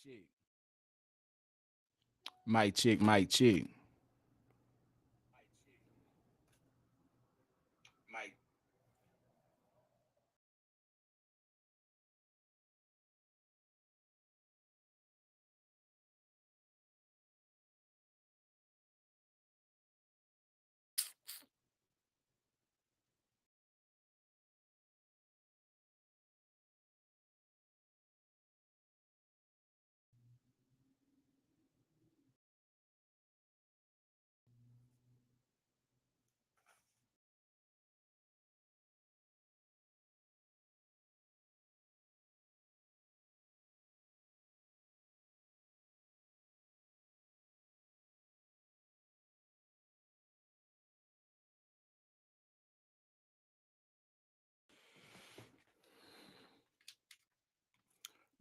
chick. Mic chick, mic chick.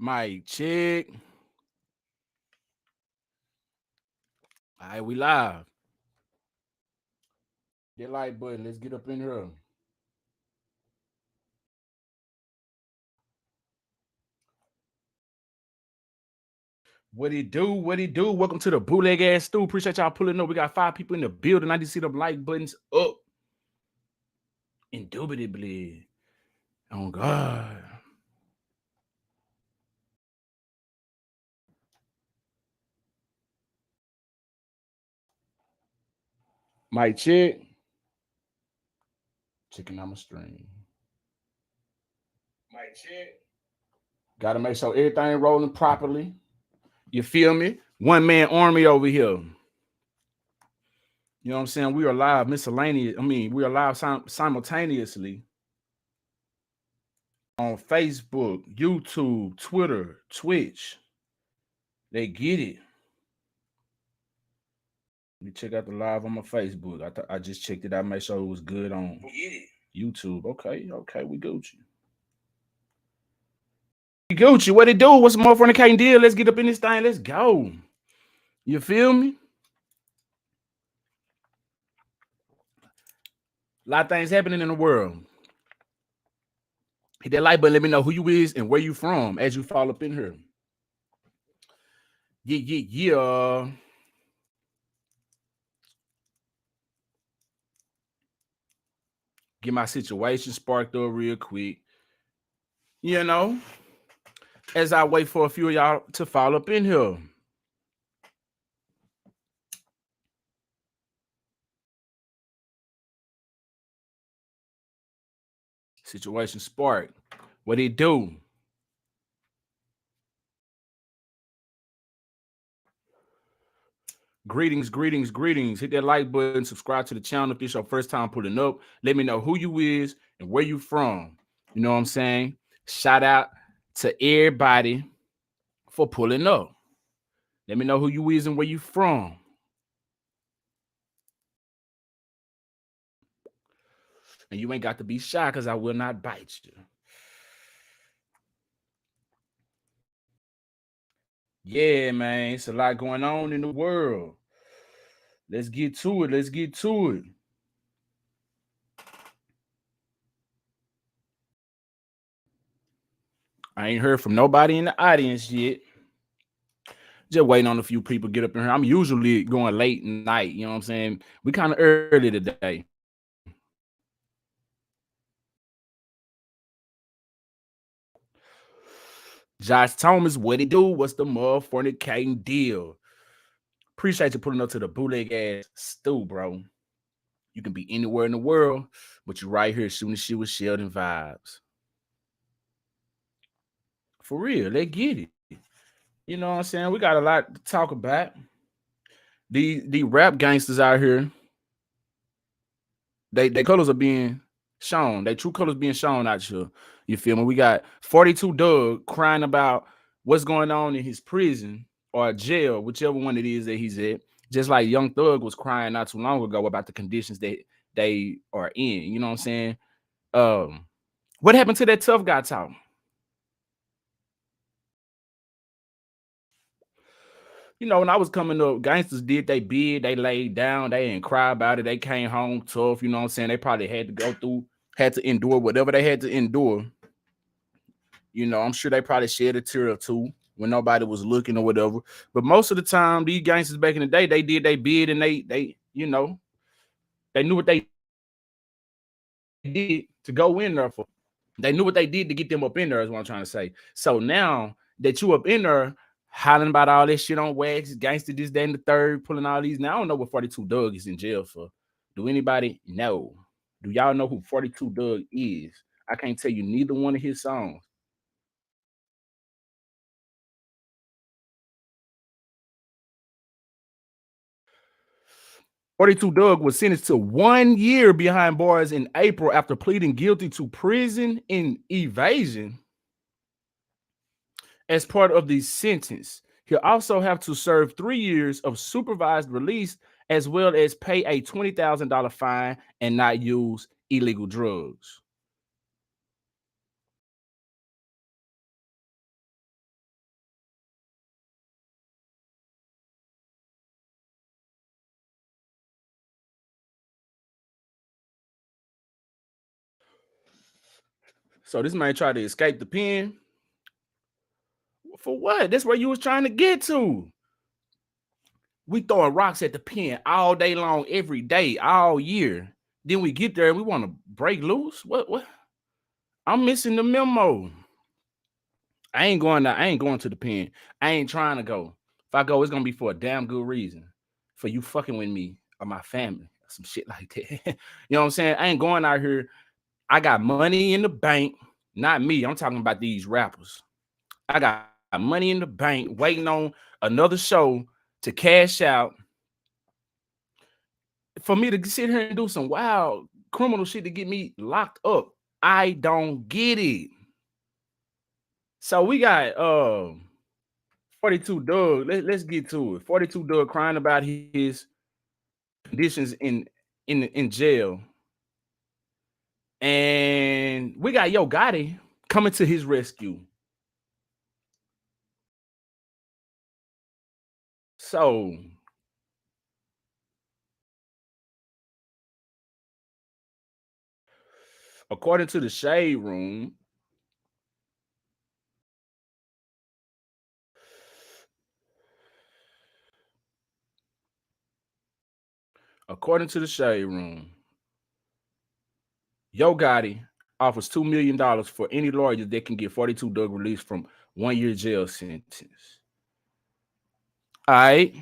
Mic chick. All right, we live. That like button. Let's get up in here. What it do? What it do? Welcome to the bootleg ass stew. Appreciate y'all pulling up. We got 5 people in the building. I just see them like buttons up. Indubitably. Oh God. Mic chick. Chicken on my stream. Mic chick. Gotta make sure everything rolling properly. You feel me? One man army over here. You know what I'm saying? We are live, miscellaneous. We are live simultaneously on Facebook, YouTube, Twitter, Twitch. They get it. Let me check out the live on my Facebook. I just checked it out, make sure it was good on YouTube. Okay, we Gucci. We Gucci, what it do? What's the motherfucking can't deal? Let's get up in this thing. Let's go. You feel me? A lot of things happening in the world. Hit that like button. Let me know who you is and where you from as you fall up in here. Yeah. Get my situation sparked up real quick. You know, as I wait for a few of y'all to fall up in here. Situation spark. What it do? Greetings. Hit that like button, subscribe to the channel if this your first time pulling up. Let me know who you is and where you from. You know what I'm saying? Shout out to everybody for pulling up. Let me know who you is and where you from. And you ain't got to be shy because I will not bite you. Yeah, man. It's a lot going on in the world. Let's get to it. I ain't heard from nobody in the audience yet. Just waiting on a few people get up in here. I'm usually going late night. You know what I'm saying? We kind of early today. Josh Thomas, what it do? What's the motherfucking deal? Appreciate you pulling up to the bootleg ass stew, bro. You can be anywhere in the world, but you right here shooting shit with Sheldon vibes. For real, they get it. You know what I'm saying? We got a lot to talk about. The rap gangsters out here, they colors are being shown. They true colors being shown out here. You feel me? We got 42 Doug crying about what's going on in his prison or jail, whichever one it is that he's at. Just like Young Thug was crying not too long ago about the conditions that they are in. You know what I'm saying? What happened to that tough guy talk? You know, when I was coming up, gangsters did they bid, they laid down, they didn't cry about it, they came home tough, you know what I'm saying? They probably had to endure whatever they had to endure. You know, I'm sure they probably shed a tear or two, when nobody was looking or whatever. But most of the time, these gangsters back in the day, they did they bid and they they knew what they did to go in there for. They knew what they did to get them up in there, is what I'm trying to say. So now that you up in there hollering about all this shit on wax, gangster this, that, and the third, pulling all these. Now I don't know what 42 Doug is in jail for. Do anybody know? Do y'all know who 42 Doug is? I can't tell you neither one of his songs. 42 Doug was sentenced to 1 year behind bars in April after pleading guilty to prison in evasion as part of the sentence. He'll also have to serve 3 years of supervised release as well as pay a $20,000 fine and not use illegal drugs. So this man tried to escape the pen. For what? That's where you was trying to get to. We throwing rocks at the pen all day long, every day, all year. Then we get there and we want to break loose. What? I'm missing the memo. I ain't going to the pen. I ain't trying to go. If I go, it's gonna be for a damn good reason. For you fucking with me or my family, some shit like that. You know what I'm saying? I ain't going out here. I got money in the bank. Not me. I'm talking about these rappers. I got money in the bank waiting on another show to cash out for me to sit here and do some wild criminal shit to get me locked up. I don't get it. So we got 42 Doug. Let's get to it. 42 Doug crying about his conditions in jail. And we got Yo Gotti coming to his rescue. So according to the Shade Room, according to the Shade Room, Yo Gotti offers $2 million for any lawyer that can get 42 Doug released from 1 year jail sentence. All right.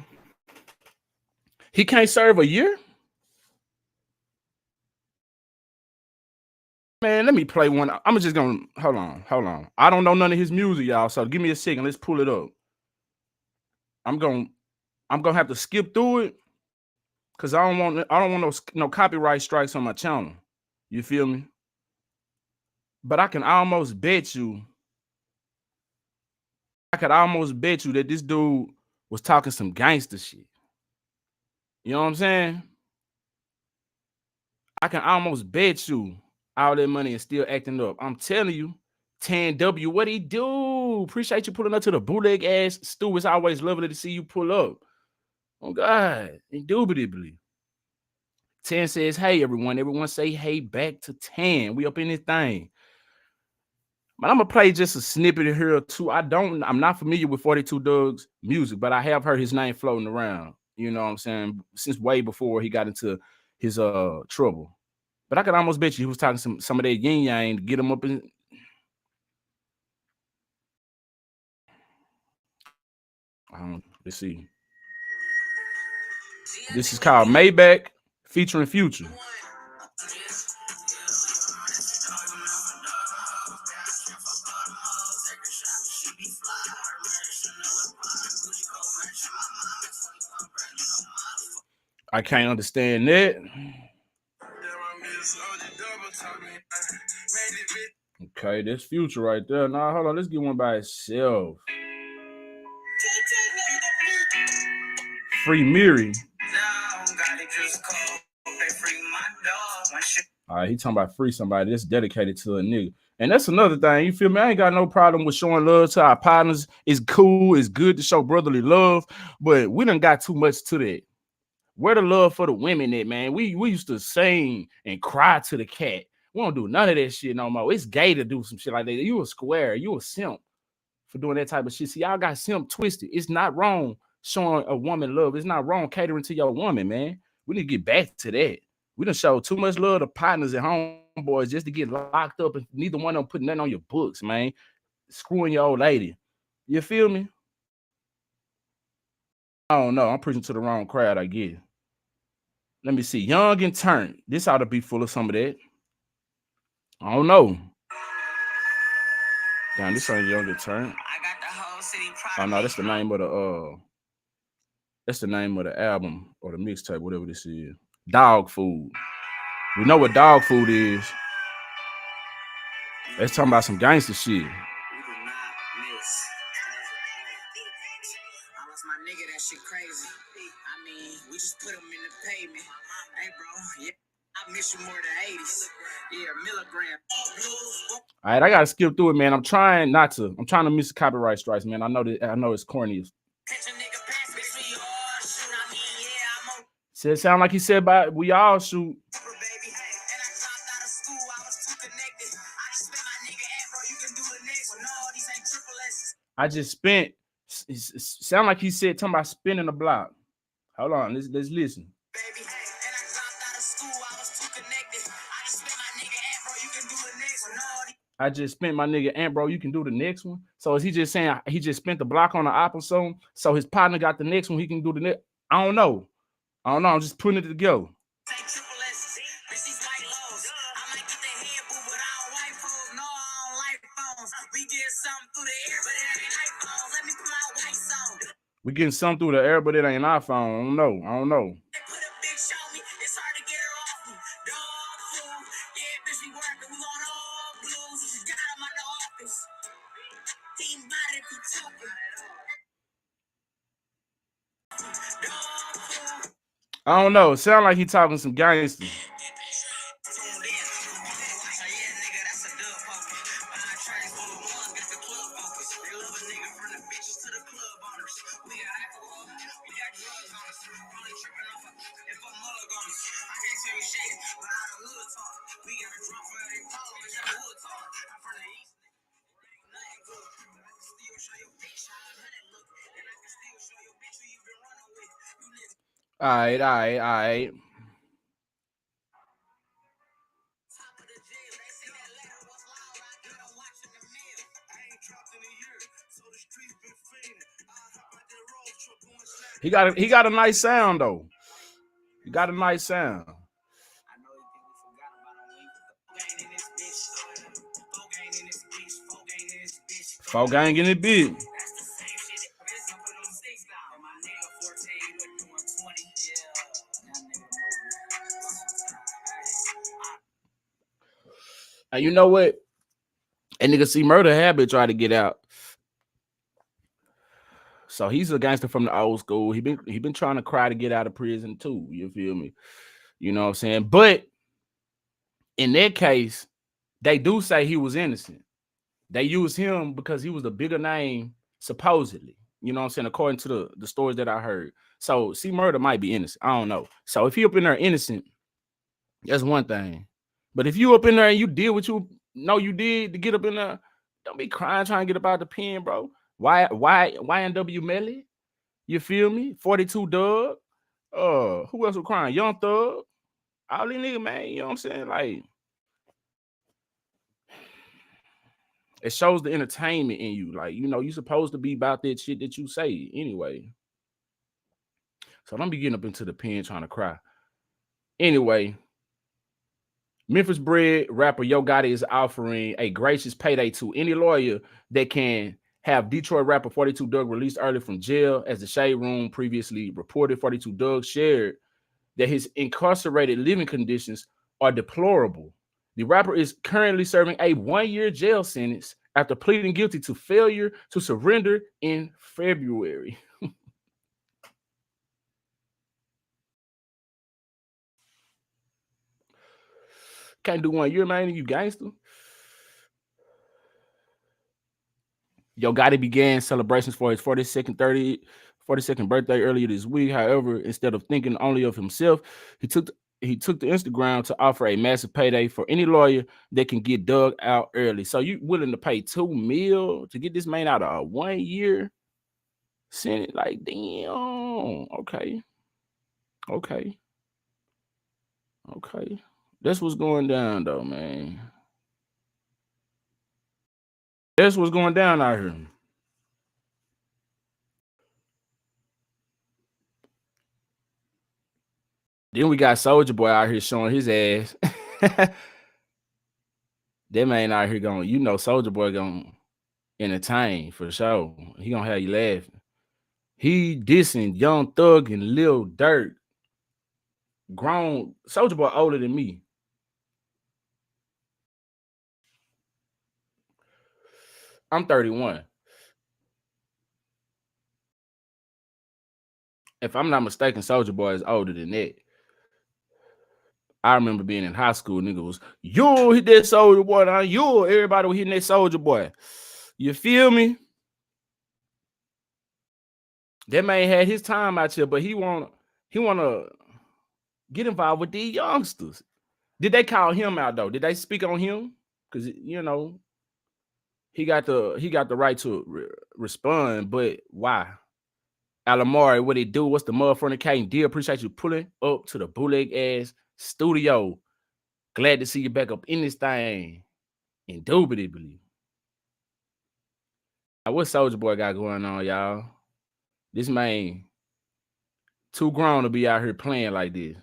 He can't serve a year? Man, let me play one. I'm just gonna hold on. I don't know none of his music, y'all. So give me a second. Let's pull it up. I'm gonna have to skip through it because I don't want no copyright strikes on my channel. You feel me? But I can almost bet you. I could almost bet you that this dude was talking some gangster shit. You know what I'm saying? I can almost bet you all that money is still acting up. I'm telling you, 10W, what he do? Appreciate you pulling up to the bootleg ass stew. It's always lovely to see you pull up. Oh God, indubitably. 10 says, hey, everyone. Everyone say hey back to 10. We up in this thing. But I'm gonna play just a snippet of here too. I'm not familiar with 42 Doug's music, but I have heard his name floating around. You know what I'm saying? Since way before he got into his trouble. But I could almost bet you he was talking some of that yin yang to get him up in. Let's see. This is called Maybach featuring Future. I can't understand that. Okay, this Future right there. Now, hold on. Let's get one by itself. Free Miri. All right, he talking about free somebody that's dedicated to a nigga. And that's another thing. You feel me? I ain't got no problem with showing love to our partners. It's cool. It's good to show brotherly love. But we done got too much to that. Where the love for the women at, man? We used to sing and cry to the cat. We don't do none of that shit no more. It's gay to do some shit like that. You a square. You a simp for doing that type of shit. See, y'all got simp twisted. It's not wrong showing a woman love. It's not wrong catering to your woman, man. We need to get back to that. We done show too much love to partners and homeboys just to get locked up, and neither one of them putting nothing on your books, man. Screwing your old lady. You feel me? I don't know. I'm preaching to the wrong crowd, I guess. Let me see. Young and Turnt. This ought to be full of some of that. I don't know. Damn, this ain't Young and Turnt. Oh no, that's the name of the album or the mixtape, whatever this is. Dog Food. We know what dog food is. Let's talk about some gangster shit. All right, I gotta skip through it, man. I'm trying not to. I'm trying to miss the copyright strikes, man. I know that. I know it's corny. Said sound like he said about we all shoot. I just spent. Sound like he said talking about spinning the block. Hold on, let's listen. I just spent my nigga Ant, bro. You can do the next one. So is he just saying he just spent the block on the opera song? So his partner got the next one. He can do the next. I don't know. I'm just putting it together. We getting something through the air, but it ain't iPhone. I don't know. I don't know. It sound like he talking some gangster. All right. He got a nice sound though. He got a nice sound. Four gang in the beat. And you know what? And nigga see Murder Habit try to get out. So he's a gangster from the old school. He been trying to cry to get out of prison too. You feel me? You know what I'm saying? But in that case, they do say he was innocent. They use him because he was the bigger name, supposedly. You know what I'm saying? According to the stories that I heard. So C Murder might be innocent. I don't know. So if he up in there innocent, that's one thing. But if you up in there and you did what you know you did to get up in there, don't be crying trying to get up out the pen, bro. Why YNW Melly? You feel me? 42 Doug. Who else was crying? Young Thug. All these niggas, man. You know what I'm saying? Like, it shows the entertainment in you. Like, you know, you supposed to be about that shit that you say anyway. So don't be getting up into the pen trying to cry. Anyway, Memphis bred rapper Yo Gotti is offering a gracious payday to any lawyer that can have Detroit rapper 42 Doug released early from jail. As the Shade Room previously reported, 42 Doug shared that his incarcerated living conditions are deplorable. The rapper is currently serving a 1-year jail sentence after pleading guilty to failure to surrender in February. Can't do 1 year, man. You gangster. Yo Gotti began celebrations for his 42nd birthday earlier this week. However, instead of thinking only of himself, he took he took to Instagram to offer a massive payday for any lawyer that can get Doug out early. So you willing to pay $2 million to get this man out of a 1 year sentence? Like, damn. Okay. Okay. Okay. That's what's going down though, man. That's what's going down out here. Then we got Soldier Boy out here showing his ass. That man out here going, you know, Soldier Boy gonna entertain for sure. He gonna have you laughing. He dissing Young Thug and Lil Durk. Grown Soldier Boy older than me. I'm 31. If I'm not mistaken, Soldier Boy is older than that. I remember being in high school, nigga was, you hit that Soldier Boy, now you everybody was hitting that Soldier Boy. You feel me? That man had his time out here, but he wanna get involved with these youngsters. Did they call him out though? Did they speak on him? Because you know he got the right to respond, but why? Alamari, what it do? What's the motherfucking Kane deal? Appreciate you pulling up to the bootleg ass studio. Glad to see you back up in this thing. Indubitably. Now, what Soldier Boy got going on, y'all? This man too grown to be out here playing like this.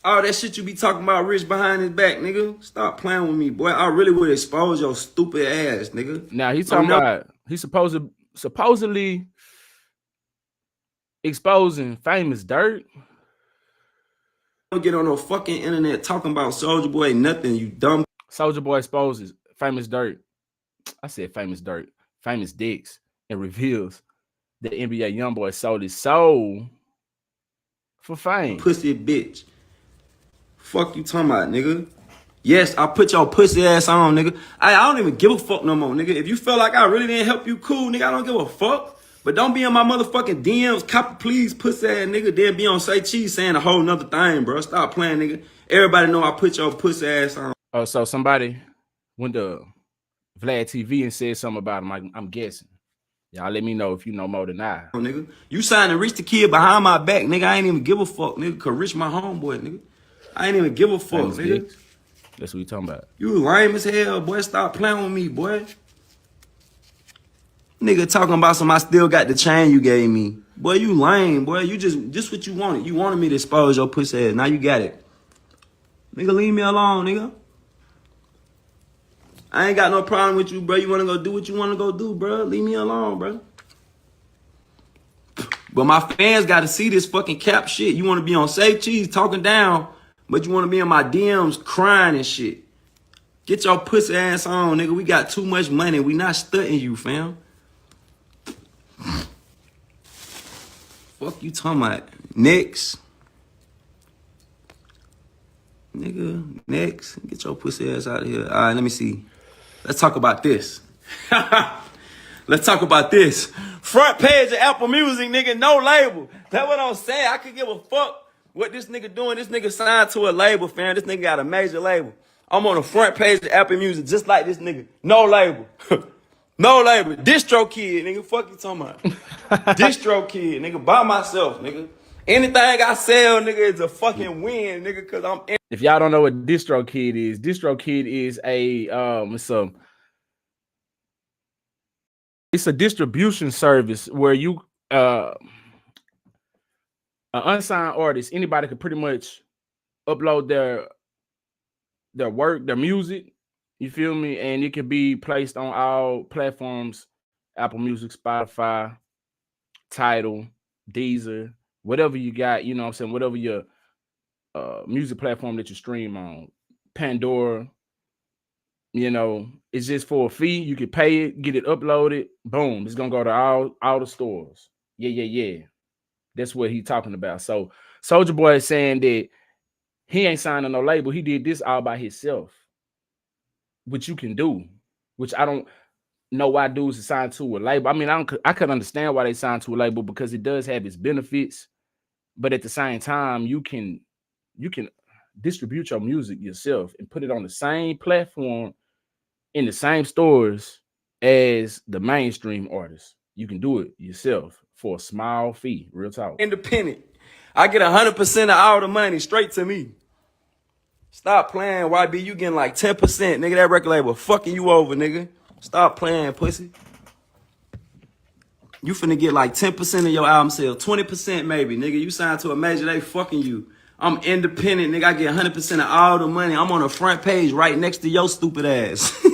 All that shit you be talking about rich behind his back, nigga. Stop playing with me, boy. I really would expose your stupid ass, nigga. Now he's talking about he's supposedly exposing famous dirt. Don't get on no fucking internet talking about Soldier Boy nothing, you dumb. Soldier Boy exposes famous dirt. I said famous dirt, famous dicks, and reveals that NBA YoungBoy sold his soul for fame. Pussy bitch. Fuck you talking about, nigga. Yes, I put your pussy ass on, nigga. I don't even give a fuck no more, nigga. If you feel like I really didn't help you, cool, nigga. I don't give a fuck. But don't be in my motherfucking DMs, copy please, pussy ass nigga. Then be on Say Cheese saying a whole nother thing, bro. Stop playing, nigga. Everybody know I put your pussy ass on. Oh, so somebody went to Vlad TV and said something about him. I'm guessing. Y'all let me know if you know more than I. Nigga, you signed to Rich the Kid behind my back, nigga. I ain't even give a fuck, nigga. Cause Rich my homeboy, nigga. I ain't even give a fuck, nigga. Dicks. That's what you talking about. You lame as hell, boy. Stop playing with me, boy. Nigga talking about some I still got the chain you gave me. Boy, you lame, boy. You just what you wanted. You wanted me to expose your pussy ass. Now you got it. Nigga, leave me alone, nigga. I ain't got no problem with you, bro. You want to go do what you want to go do, bro. Leave me alone, bro. But my fans got to see this fucking cap shit. You want to be on Safe Cheese talking down, but you want to be in my DMs crying and shit. Get your pussy ass on, nigga. We got too much money. We not stunting you, fam. Fuck you talking about? Next. Nigga, next. Get your pussy ass out of here. All right, let me see. Let's talk about this. Let's talk about this. Front page of Apple Music, nigga, no label. That's what I'm saying. I could give a fuck what this nigga doing. This nigga signed to a label, fam. This nigga got a major label. I'm on the front page of Apple Music just like this nigga. No label. No label. Distro Kid, nigga. Fuck you talking about. Distro Kid, nigga. By myself, nigga. Anything I sell, nigga, is a fucking win, nigga, because I'm in. If y'all don't know what Distro Kid is it's a distribution service where you an unsigned artist, anybody could pretty much upload their work, their music, you feel me? And it can be placed on all platforms, Apple Music, Spotify, Tidal, Deezer, whatever you got, you know what I'm saying, whatever your music platform that you stream on, Pandora, you know, it's just for a fee. You can pay it, get it uploaded, boom, it's gonna go to all the stores. Yeah. That's what he's talking about. So Soulja Boy is saying that he ain't signing no label. He did this all by himself, which you can do, which I don't. know why dudes are signed to a label. I mean, I could understand why they signed to a label because it does have its benefits, but at the same time, you can distribute your music yourself and put it on the same platform in the same stores as the mainstream artists. You can do it yourself for a small fee. Real talk. Independent. I get 100% of all the money straight to me. Stop playing, YB. You getting like 10%, nigga. That record label fucking you over, nigga. Stop playing, pussy. You finna get like 10% of your album sale, 20% maybe, nigga. You signed to a major, they fucking you. I'm independent, nigga. I get 100% of all the money. I'm on the front page right next to your stupid ass.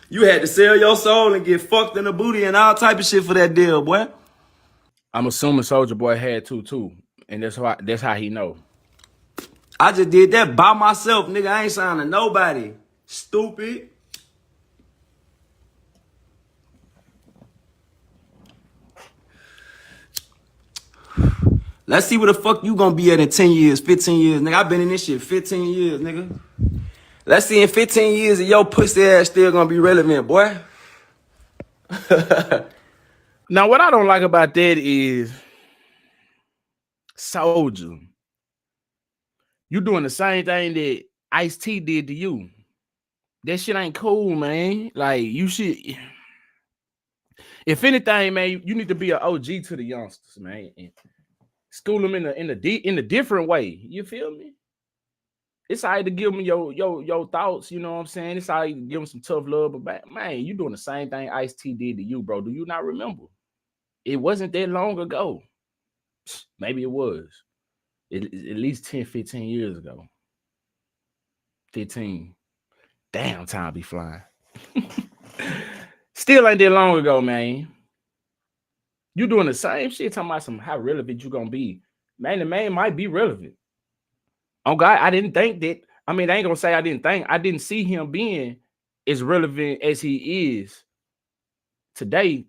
You had to sell your soul and get fucked in the booty and all type of shit for that deal, boy. I'm assuming Soulja Boy had to too, and that's how he know. I just did that by myself, nigga. I ain't signing nobody. Stupid. Let's see where the fuck you gonna be at in 10 years, 15 years. Nigga, I've been in this shit 15 years, nigga. Let's see in 15 years if your pussy ass still gonna be relevant, boy. Now, what I don't like about that is Soulja. You doing the same thing that Ice-T did to you. That shit ain't cool, man. Like, you should. If anything, man, you need to be an OG to the youngsters, man, and school them in a different way. You feel me? It's all right to give them your thoughts. You know what I'm saying? It's all right to give them some tough love, but man, you doing the same thing Ice-T did to you, bro. Do you not remember? It wasn't that long ago. Maybe it was. At least 10, 15 years ago. 15. Damn, time be flying. Still ain't that long ago, man. You doing the same shit, talking about how relevant you gonna be. Man, the man might be relevant. Oh God, I didn't think that. I mean, I ain't gonna say I didn't see him being as relevant as he is today.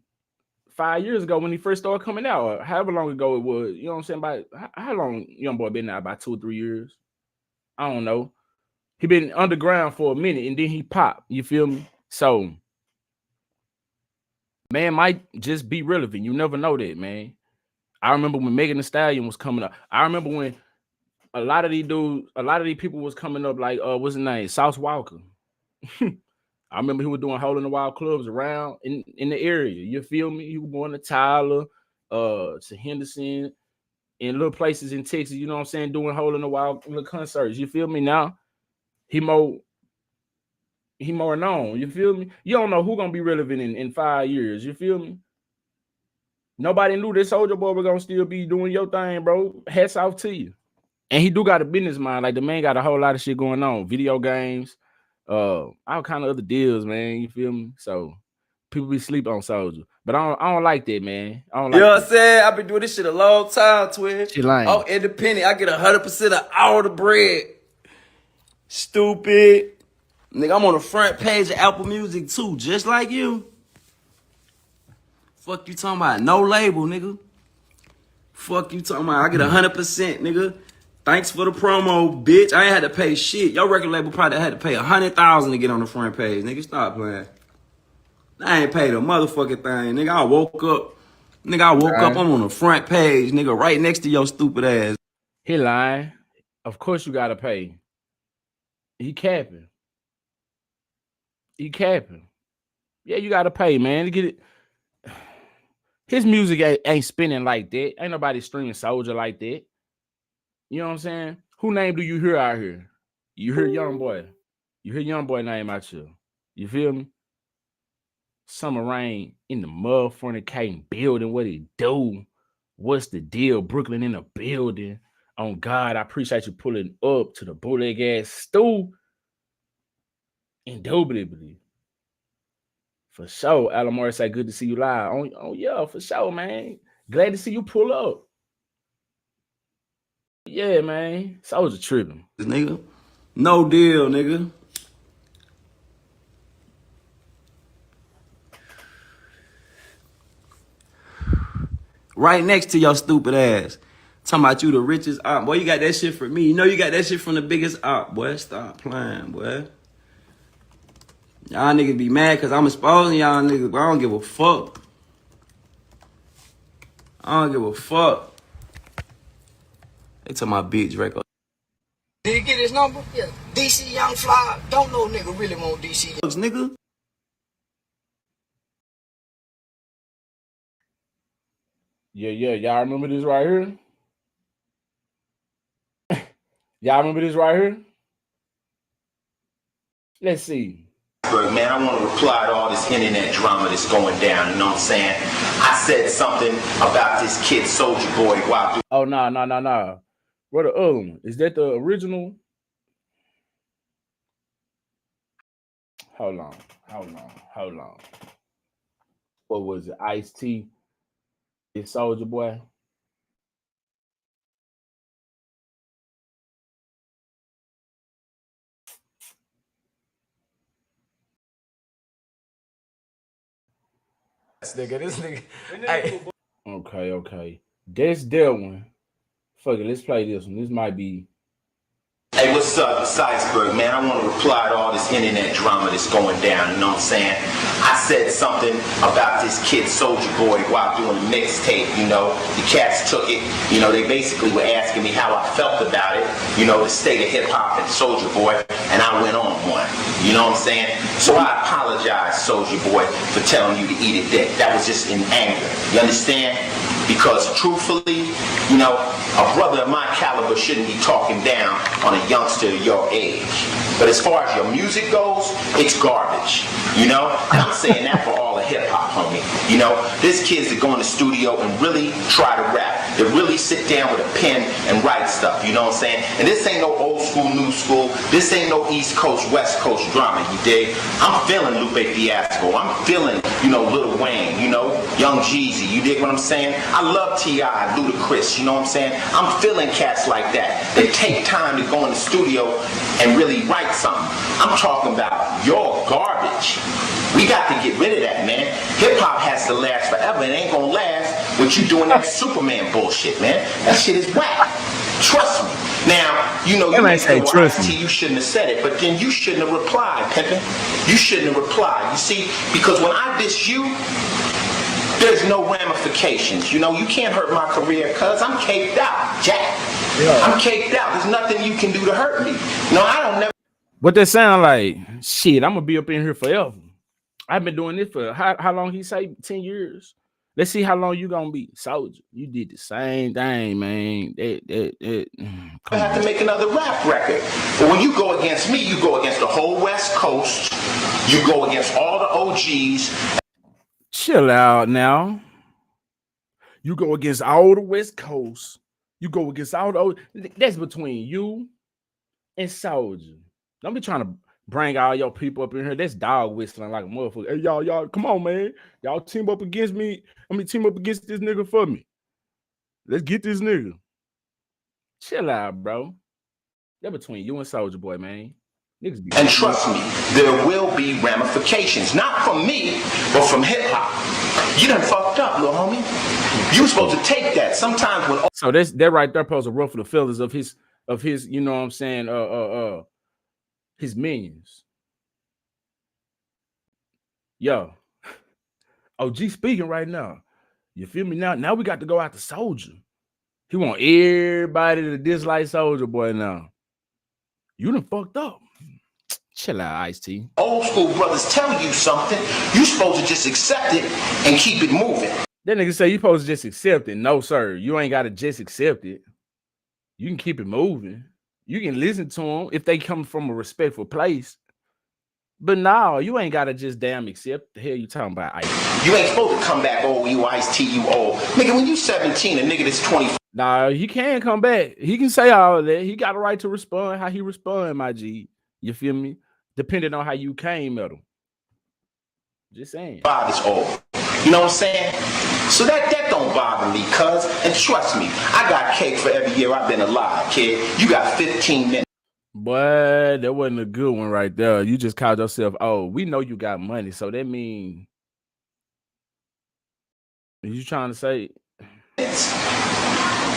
5 years ago when he first started coming out, or however long ago it was. You know what I'm saying? About how long Young Boy been out? About 2 or 3 years. I don't know. He been underground for a minute and then he popped. You feel me? So man might just be relevant. You never know that, man. I remember when Megan Thee Stallion was coming up. I remember when a lot of these people was coming up, like what's his name? Sauce Walker. I remember he was doing hole in the wild clubs around in the area. You feel me? He was going to Tyler, to Henderson, in little places in Texas, you know what I'm saying, doing hole in the wild little concerts. You feel me? Now he more known. You feel me? You don't know who gonna be relevant in 5 years. You feel me? Nobody knew this Soulja Boy was gonna still be doing your thing, bro. Hats off to you. And he do got a business mind. Like the man got a whole lot of shit going on. Video games, all kind of other deals, man. You feel me? So people be sleep on Soulja. But I don't like that, man. I don't like You know what that. I'm saying? I've been doing this shit a long time, twin. Shit lame. I'm independent. I get 100% of all the bread. Stupid. Nigga, I'm on the front page of Apple Music too, just like you. Fuck you talking about? No label, nigga. Fuck you talking about? I get 100%, nigga. Thanks for the promo, bitch. I ain't had to pay shit. Your record label probably had to pay $100,000 to get on the front page, nigga. Stop playing. I ain't paid a motherfucking thing, nigga. I woke up. I'm on the front page, nigga, right next to your stupid ass. He lying. Of course you gotta pay. He capping. Yeah, you gotta pay, man, to get it. His music ain't spinning like that. Ain't nobody streaming Soulja like that. You know what I'm saying? Who name do you hear out here? You hear Young Boy. You hear Young Boy name out here. You feel me? Summer Rain in the motherfucking building. What it do? What's the deal? Brooklyn in the building. On God, I appreciate you pulling up to the bootleg ass stew. Indubitably. For sure. Alamore say good to see you live. Oh yeah, for sure, man. Glad to see you pull up. Yeah, man. Soulja tripping. Nigga. No deal, nigga. Right next to your stupid ass. Talking about you the richest op. Boy, you got that shit from me. You know you got that shit from the biggest op, boy. Stop playing, boy. Y'all niggas be mad because I'm exposing y'all niggas, but I don't give a fuck. I don't give a fuck. They tell my bitch record. Did you get his number? Yeah. DC Young Fly. Don't know nigga really want DC. Nigga. Yeah. Y'all remember this right here? Y'all remember this right here? Let's see. Man, I want to reply to all this internet drama that's going down, you know what I'm saying? I said something about this kid Soldier Boy while... Oh, no. What the other one? Is that the original? Hold on. What was it? Ice-T? It's Soldier Boy? This nigga. Hey. Okay. That's that one. Fuck it, let's play this one. This might be... Hey, what's up? It's Iceberg, man. I want to reply to all this internet drama that's going down, you know what I'm saying? I said something about this kid Soldier Boy while doing the mixtape, you know. The cats took it, you know, they basically were asking me how I felt about it, you know, the state of hip-hop and Soldier Boy, and I went on one, you know what I'm saying? So I apologize, Soldier Boy, for telling you to eat a dick. That was just in anger, you understand? Because truthfully, you know, a brother of my caliber shouldn't be talking down on a youngster your age. But as far as your music goes, it's garbage, you know? And I'm saying that for all of hip-hop, homie. You know, there's kids that go in the studio and really try to rap. They really sit down with a pen and write stuff, you know what I'm saying? And this ain't no old school, new school. This ain't no East Coast, West Coast drama, you dig? I'm feeling Lupe Fiasco. I'm feeling, you know, Lil Wayne, you know, Young Jeezy, you dig what I'm saying? I love T.I., Ludacris, you know what I'm saying? I'm feeling cats like that. They take time to go in the studio and really write something. I'm talking about your garbage. We got to get rid of that, man. Hip-hop has to last forever. It ain't gonna last with you doing that Superman bullshit, man. That shit is whack. Trust me. Now, you know, you may say, you shouldn't have said it, but then you shouldn't have replied, Pimpin'. You shouldn't have replied. You see, because when I diss you, there's no ramifications. You know, you can't hurt my career because I'm caked out, Jack. Yeah. I'm caked out. There's nothing you can do to hurt me. No, I don't never. What that sound like? Shit, I'm gonna be up in here forever. I've been doing this for how long? He say 10 years. Let's see how long you gonna be. Soldier, you did the same thing, man. I have to make another rap record. But when you go against me, you go against the whole West Coast. You go against all the OGs. Chill out now. You go against all the West Coast. You go against all the... That's between you and Soldier. Don't be trying to bring all your people up in here. That's dog whistling like a motherfucker. Hey, y'all, come on, man. Y'all team up against me. Team up against this nigga for me. Let's get this nigga. Chill out, bro. That's between you and Soldier Boy, man. And trust me, there will be ramifications. Not from me, but from hip-hop. You done fucked up, little homie. You were supposed to take that. Sometimes when... So that right there supposed to ruffle the feathers of his, you know what I'm saying, his minions. Yo. OG speaking right now. You feel me? Now we got to go after Soldier. He want everybody to dislike Soldier Boy now. You done fucked up. Chill out, Ice-T. Old school brothers tell you something, you supposed to just accept it and keep it moving. That nigga say you supposed to just accept it. No, sir. You ain't got to just accept it. You can keep it moving. You can listen to them if they come from a respectful place. But no, you ain't got to just damn accept. The hell you talking about, Ice? You ain't supposed to come back, oh, you Ice-T, you old. Nigga, when you 17, a nigga that's 24. Nah, he can come back. He can say all that. He got a right to respond how he respond, my G. You feel me? Depending on how you came at him. Just saying. Body's old. You know what I'm saying? So that don't bother me, cuz. And trust me, I got cake for every year I've been alive, kid. You got 15 minutes. Boy, that wasn't a good one right there. You just called yourself, oh, we know you got money. So that means you trying to say?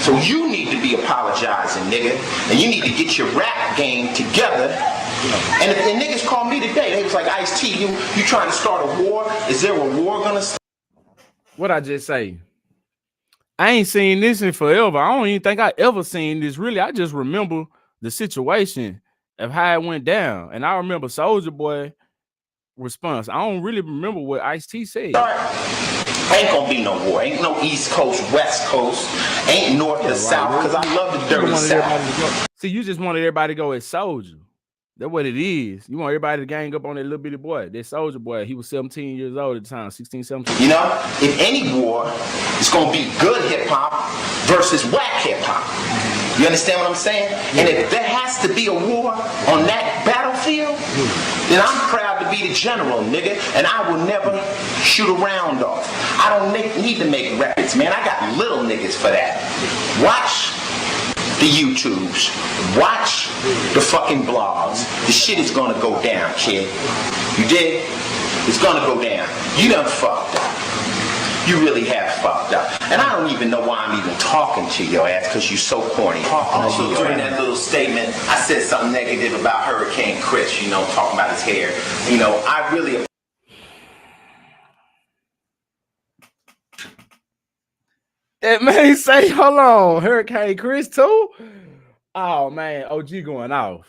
So you need to be apologizing, nigga. And you need to get your rap game together And niggas called me today. They was like, Ice-T, you trying to start a war? Is there a war gonna start? What I just say? I ain't seen this in forever. I don't even think I ever seen this. Really, I just remember the situation of how it went down, and I remember Soulja Boy response. I don't really remember what Ice-T said. Ain't gonna be no war. Ain't no East Coast, West Coast. Ain't North or South. Because I love the dirty South. See, you just wanted everybody to go as Soulja. That's what it is. You want everybody to gang up on that little bitty boy, that Soulja Boy. He was 17 years old at the time, 16, 17. You know, if any war, it's gonna be good hip hop versus whack hip hop. You understand what I'm saying? And if there has to be a war on that battlefield, then I'm proud to be the general, nigga. And I will never shoot a round off. I don't need to make records, man. I got little niggas for that. Watch the YouTubes. Watch the fucking blogs. The shit is gonna go down, kid. You dig? It's gonna go down. You done fucked up. You really have fucked up. And I don't even know why I'm even talking to your ass, because you're so corny. Also, during that little statement, I said something negative about Hurricane Chris, you know, talking about his hair. You know, I really... That man say, hold on, Hurricane Chris too? Oh man, OG going off.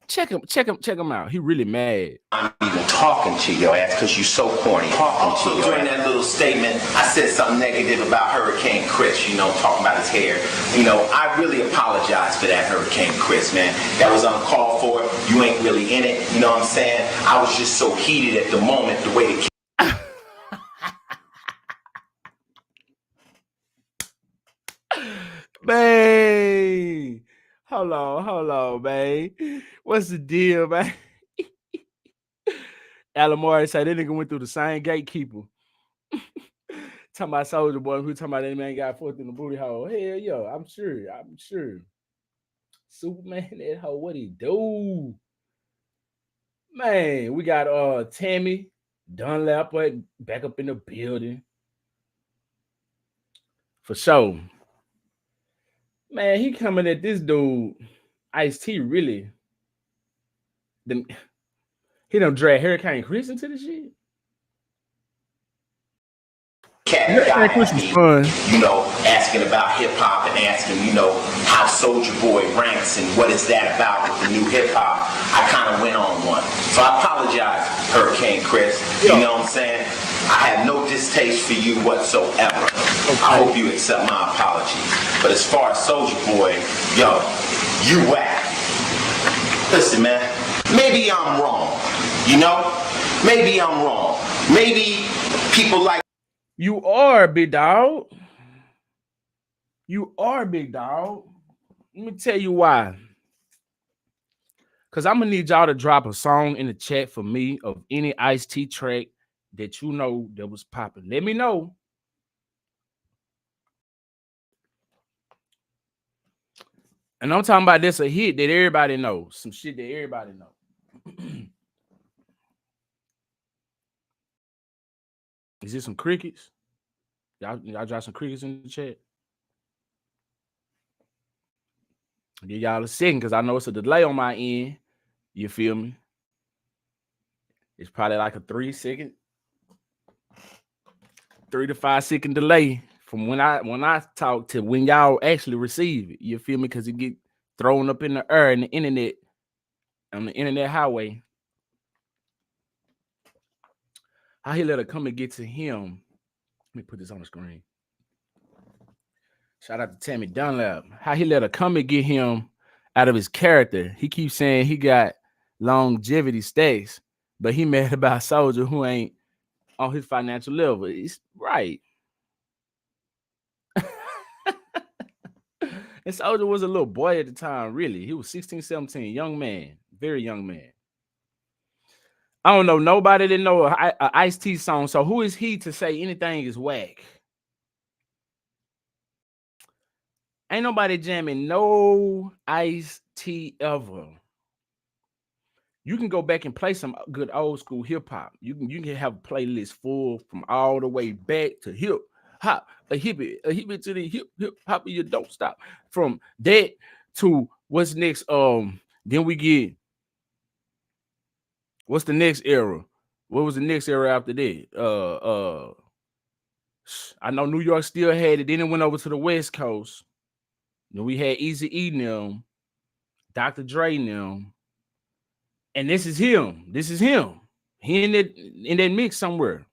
Check him out. He really mad. I'm even talking to your ass because you're so corny. Also, during that little statement, I said something negative about Hurricane Chris, you know, talking about his hair. You know, I really apologize for that, Hurricane Chris, man. That was uncalled for. You ain't really in it. You know what I'm saying? I was just so heated at the moment, the way the Man, hold on, man. What's the deal, man? Alamari said that nigga went through the same gatekeeper. Talking about Soulja Boy, who talking about that man got fourth in the booty hole. Hell yo, I'm sure. Superman, that hoe, what he do? Man, we got Tammy Dunlap back up in the building. For sure. Man, he coming at this dude, Ice-T, really. He done drag Hurricane Chris into the shit. Cat Chris was fun. You know, asking about hip hop and asking, you know, how Soulja Boy ranks and what is that about with the new hip hop. I kind of went on one. So I apologize, Hurricane Chris. You know what I'm saying? I have no distaste for you whatsoever. Okay. I hope you accept my apology. But as far as Soulja Boy, yo, you whack. Listen, man, maybe I'm wrong. You know? Maybe I'm wrong. Maybe people like... You are, big dog. You are, big dog. Let me tell you why. Because I'm going to need y'all to drop a song in the chat for me of any Ice-T track that you know that was popping. Let me know. And I'm talking about this a hit that everybody knows. Some shit that everybody knows. Is this some crickets? Y'all drop some crickets in the chat. I'll give y'all a second because I know it's a delay on my end. You feel me? It's probably like a 3 to 5 second delay from when I talk to when y'all actually receive it. You feel me? Because it get thrown up in the air and the internet on the internet highway. How he let her come and get to him. Let me put this on the screen. Shout out to Tammy Dunlap. How he let her come and get him out of his character. He keeps saying he got longevity stacks, but he mad about Soulja who ain't on his financial level. It's right. And Soulja was a little boy at the time, really. He was 16, 17, young man, very young man. I don't know nobody that know a Ice-T song. So who is he to say anything is whack? Ain't nobody jamming no Ice-T ever. You can go back and play some good old school hip hop. You can have a playlist full from all the way back to hip hop, a hip it to the hip hop. You don't stop. From that to what's next. Then we get What's the next era? What was the next era after that? I know New York still had it. Then it went over to the West Coast. Then we had Easy E them, Dr. Dre them, and this is him. This is him. He in that mix somewhere.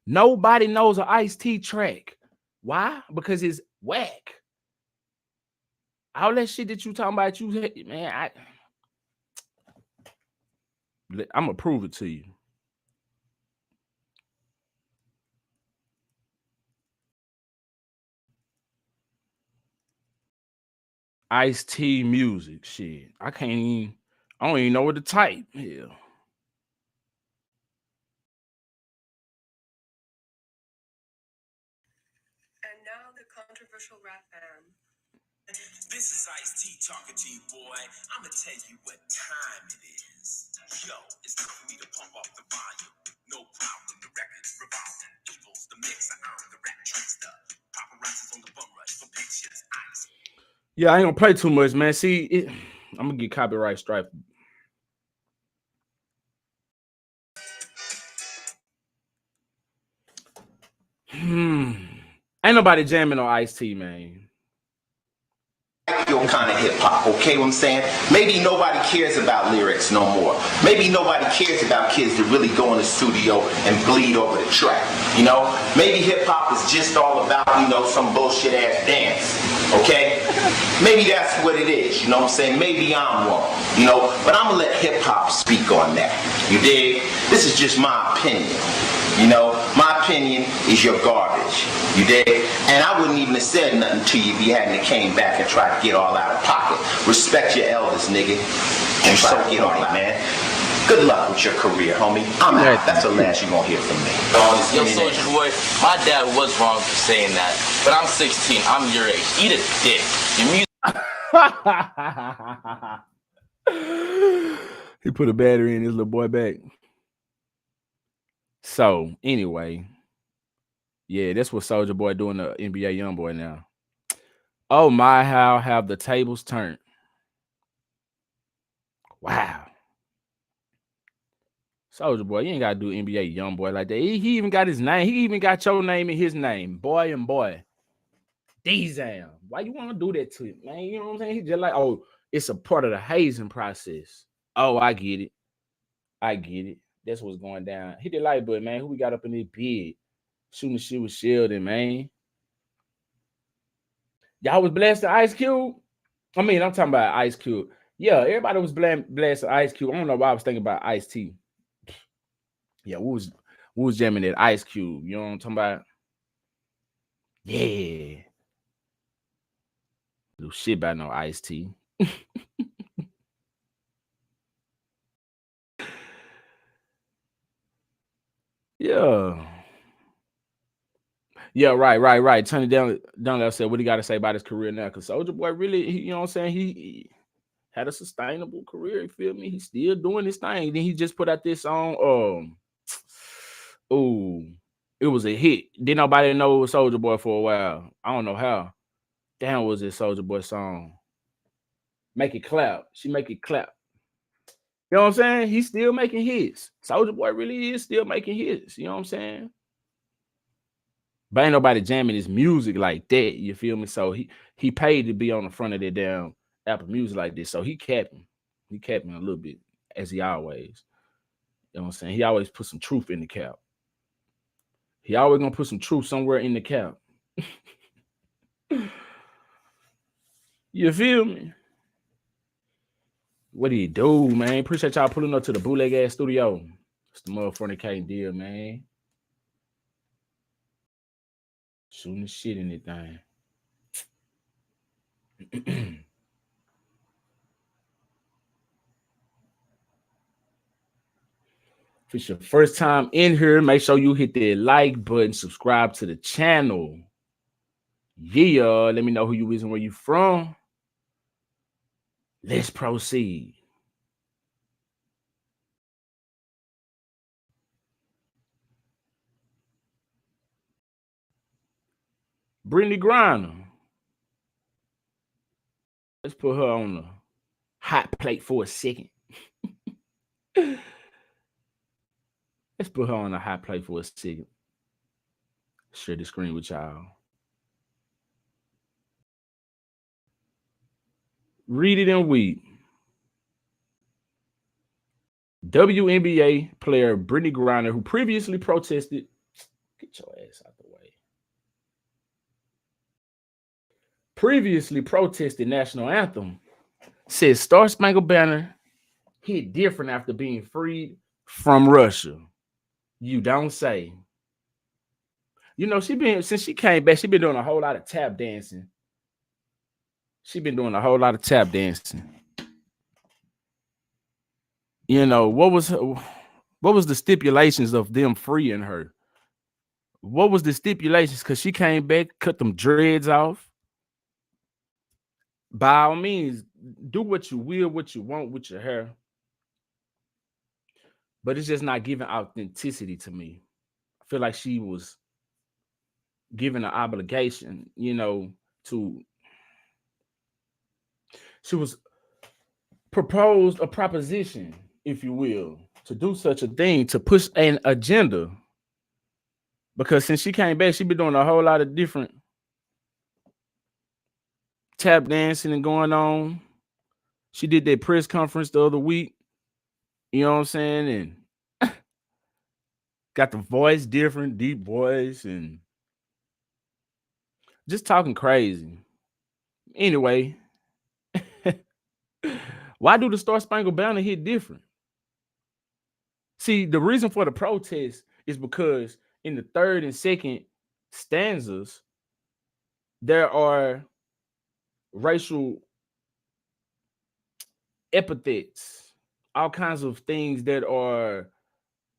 Nobody knows an Ice-T track. Why? Because it's whack. All that shit that you talking about, man, I'm gonna prove it to you. Ice-T music, shit. I don't even know what to type. Yeah. And now the controversial rap band. This is Ice-T talking to you, boy. I'm gonna tell you what time it is. Yo, it's time for me to pump up the volume. No problem, the record's revolving. Evil's the mixer, I'm the rap trickster. Paparazzi's on the bum rush for pictures. Ice. Yeah, I ain't gonna play too much, man. See, I'm gonna get copyright strike. Ain't nobody jamming on Ice-T, man. Your kind of hip hop, okay? What I'm saying? Maybe nobody cares about lyrics no more. Maybe nobody cares about kids that really go in the studio and bleed over the track. You know? Maybe hip hop is just all about, some bullshit ass dance. Okay? Maybe that's what it is, you know what I'm saying? Maybe I'm wrong, but I'm gonna let hip hop speak on that. You dig? This is just my opinion. My opinion is your garbage. You dig? And I wouldn't even have said nothing to you if you hadn't came back and tried to get all out of pocket. Respect your elders, nigga. And try to get all right, man. Good luck with your career, homie. I'm out. That's the last you're gonna hear from me. Yo, Soulja Boy, my dad was wrong for saying that. But I'm 16. I'm your age. Eat a dick. Your music. He put a battery in his little boy back. So anyway, yeah, that's what Soulja Boy doing to NBA YoungBoy now. Oh my, how have the tables turned? Wow. Soulja Boy, you ain't gotta do NBA YoungBoy like that. He even got his name. He even got your name in his name. Boy and boy. D-Zam. Why you want to do that to him, man? You know what I'm saying? He just like, oh, it's a part of the hazing process. Oh, I get it. That's what's going down. Hit the light button, man. Who we got up in this bed? Shooting shit with Sheldon, man. Y'all was blasting Ice Cube? I mean, I'm talking about Ice Cube. Yeah, everybody was blasting Ice Cube. I don't know why I was thinking about Ice-T. Yeah, we was jamming that Ice Cube. You know what I'm talking about? Yeah. No shit about no Ice-T. Yeah. Yeah, right. Turn it down. I said, what do you got to say about his career now? Because Soulja Boy really, you know what I'm saying? He had a sustainable career. You feel me? He's still doing his thing. Then he just put out this song. It was a hit. Didn't nobody know it was Soulja Boy for a while. I don't know how. Damn, was it Soulja Boy song? Make it clap. She make it clap. You know what I'm saying? He's still making hits. Soulja Boy really is still making hits. You know what I'm saying? But ain't nobody jamming his music like that. You feel me? So he paid to be on the front of that damn Apple Music like this. So he kept him. He kept him a little bit, as he always. You know what I'm saying? He always put some truth in the cap. He always gonna put some truth somewhere in the cap. You feel me? What do you do, man? Appreciate y'all pulling up to the bootleg ass studio. It's the motherfucking deal, man. Shooting the shit in it thing. If it's your first time in here, make sure you hit the like button, subscribe to the channel. Yeah, let me know who you is and where you from. Let's proceed. Brittany Griner. Let's put her on the hot plate for a second. Let's put her on a high play for a second. Share the screen with y'all. Read it and weep. WNBA player Brittany Griner, who previously protested, get your ass out the way. Previously protested national anthem, says Star Spangled Banner hit different after being freed from Russia. You don't say. You know, since she came back, she been doing a whole lot of tap dancing. You know, what was the stipulations of them freeing her? What was the stipulations? Because she came back, cut them dreads off. By all means, do what you will, what you want with your hair. But it's just not giving authenticity to me. I feel like she was given an obligation, you know, she was proposed a proposition, if you will, to do such a thing, to push an agenda. Because since she came back, she been doing a whole lot of different tap dancing and going on. She did that press conference the other week. You know what I'm saying? And got the voice different, deep voice, and just talking crazy. Anyway, why do the Star Spangled Banner hit different? See, the reason for the protest is because in the third and second stanzas, there are racial epithets, all kinds of things that are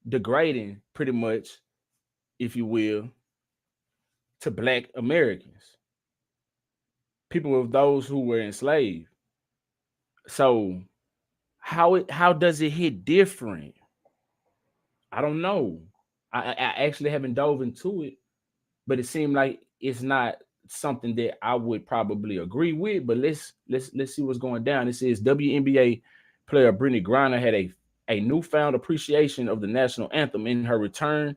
degrading, pretty much, if you will, to Black Americans, people of those who were enslaved. So how does it hit different? I don't know. I actually haven't dove into it, but it seemed like it's not something that I would probably agree with. But let's see what's going down. It says WNBA player Brittany Griner had a newfound appreciation of the national anthem in her return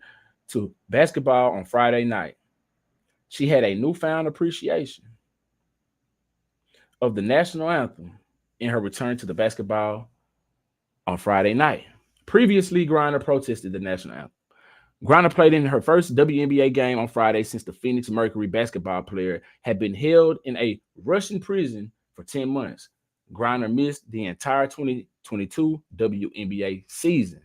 to basketball on Friday night. She had a newfound appreciation of the national anthem in her return to the basketball on Friday night. Previously, Griner protested the national anthem. Griner played in her first WNBA game on Friday since the Phoenix Mercury basketball player had been held in a Russian prison for 10 months. Griner missed the entire 2022 WNBA season.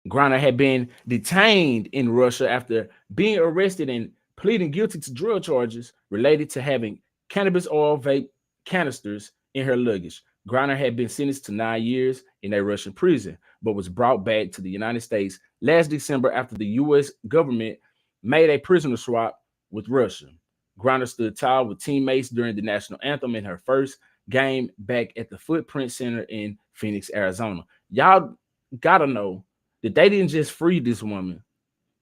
Griner had been detained in Russia after being arrested and pleading guilty to drug charges related to having cannabis oil vape canisters in her luggage. Griner had been sentenced to 9 years in a Russian prison, but was brought back to the United States last December after the U.S. government made a prisoner swap with Russia. Griner stood tall with teammates during the national anthem in her first game back at the Footprint Center in Phoenix, Arizona. Y'all gotta know that they didn't just free this woman.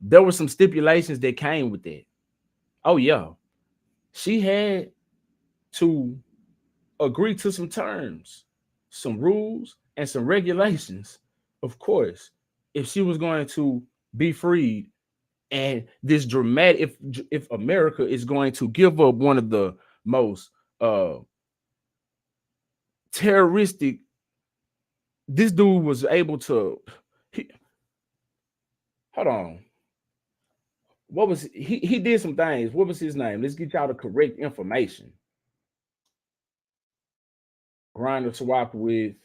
There were some stipulations that came with that. Oh, yeah. She had to agree to some terms, some rules, and some regulations, of course, if she was going to be freed. And this dramatic, if America is going to give up one of the most terroristic, this dude was able to, hold on. What was he did some things. What was his name? Let's get y'all the correct information. Griner swapped with, it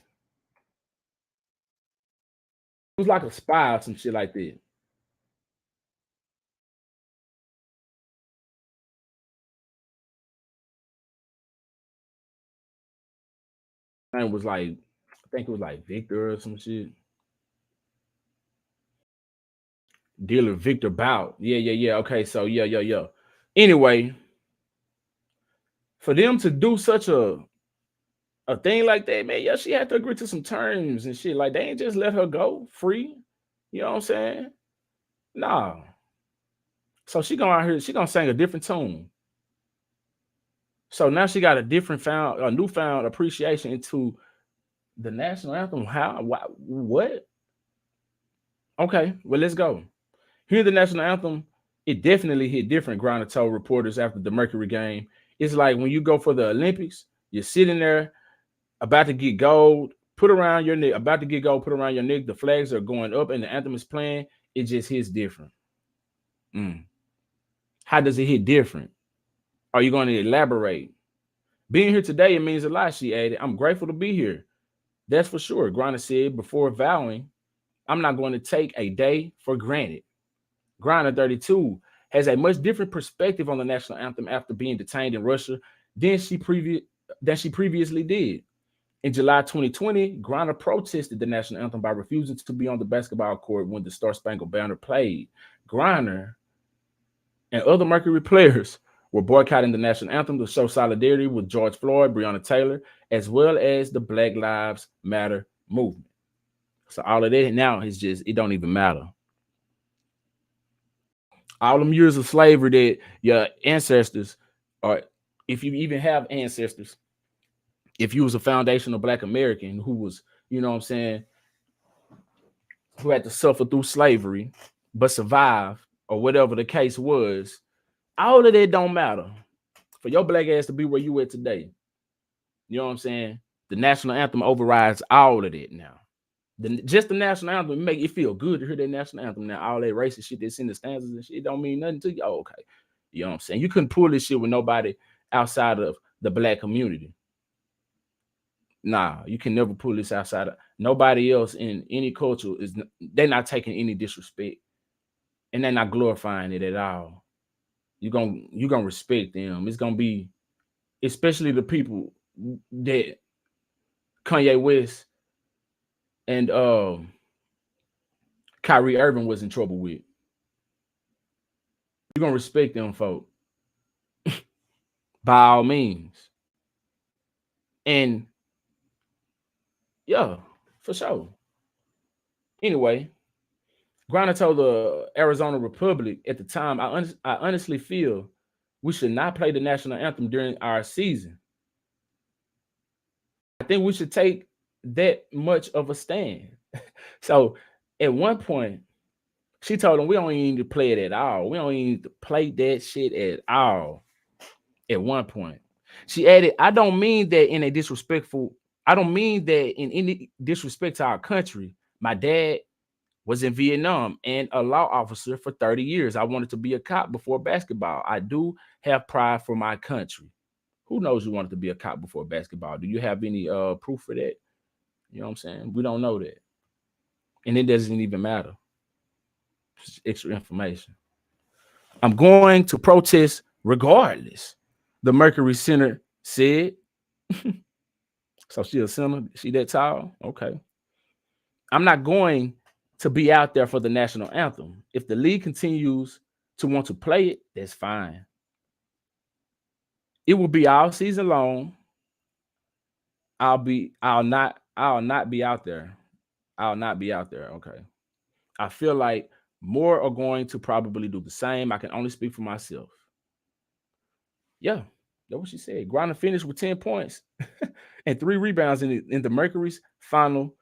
was like a spy or some shit like that. And was like, I think it was like Victor or some shit. Dealer Victor Bout. Yeah. Okay, so yeah. Anyway, for them to do such a thing like that, man, yeah, she had to agree to some terms and shit. Like, they ain't just let her go free. You know what I'm saying? Nah. So she going out here, she gonna sing a different tune. So now she got a newfound appreciation into The national anthem. How? Why, what? Okay, well, let's go. Hear the national anthem. It definitely hit different, Grinder told reporters after the Mercury game. It's like when you go for the Olympics, you're sitting there about to get gold, put around your neck, about to get gold, put around your neck. The flags are going up and the anthem is playing. It just hits different. Mm. How does it hit different? Are you going to elaborate? Being here today, it means a lot, she added. I'm grateful to be here. That's for sure, Grinder said before vowing, I'm not going to take a day for granted. Grinder 32 has a much different perspective on the national anthem after being detained in Russia than she previously did. In July 2020, Grinder protested the national anthem by refusing to be on the basketball court when the Star Spangled Banner played. Grinder and other Mercury players were boycotting the national anthem to show solidarity with George Floyd, Breonna Taylor, as well as the Black Lives Matter movement. So all of that now is just, it don't even matter. All them years of slavery that your ancestors, or if you even have ancestors, if you was a foundational Black American who was, you know what I'm saying, who had to suffer through slavery but survive, or whatever the case was, all of that don't matter. For your Black ass to be where you at today, you know what I'm saying? The national anthem overrides all of that now. Just the national anthem make it feel good to hear that national anthem. Now, all that racist shit that's in the stanzas and shit don't mean nothing to you. Oh, okay. You know what I'm saying? You couldn't pull this shit with nobody outside of the Black community. Nah, you can never pull this outside of nobody else in any culture. They're not taking any disrespect, and they're not glorifying it at all. You're gonna respect them. It's gonna be, especially the people that Kanye West and Kyrie Irving was in trouble with. You're gonna respect them folk by all means. And yeah, for sure. Anyway, Grinder told the Arizona Republic at the time, I honestly feel we should not play the national anthem during our season. I think we should take that much of a stand. So at one point, she told him we don't even need to play it at all. We don't even need to play that shit at all. At one point, she added, I don't mean that in any disrespect to our country. My dad was in Vietnam and a law officer for 30 years. I wanted to be a cop before basketball. I do have pride for my country. Who knows you wanted to be a cop before basketball? Do you have any proof for that? You know what I'm saying? We don't know that. And it doesn't even matter. It's extra information. I'm going to protest regardless, the Mercury Center said. So she a center? She that tall? Okay. I'm not going to be out there for the national anthem. If the league continues to want to play it, that's fine. It will be all season long. I'll not be out there. I'll not be out there. Okay. I feel like more are going to probably do the same. I can only speak for myself. Yeah, that's what she said. Grinder finished with 10 points and 3 rebounds in the Mercury's final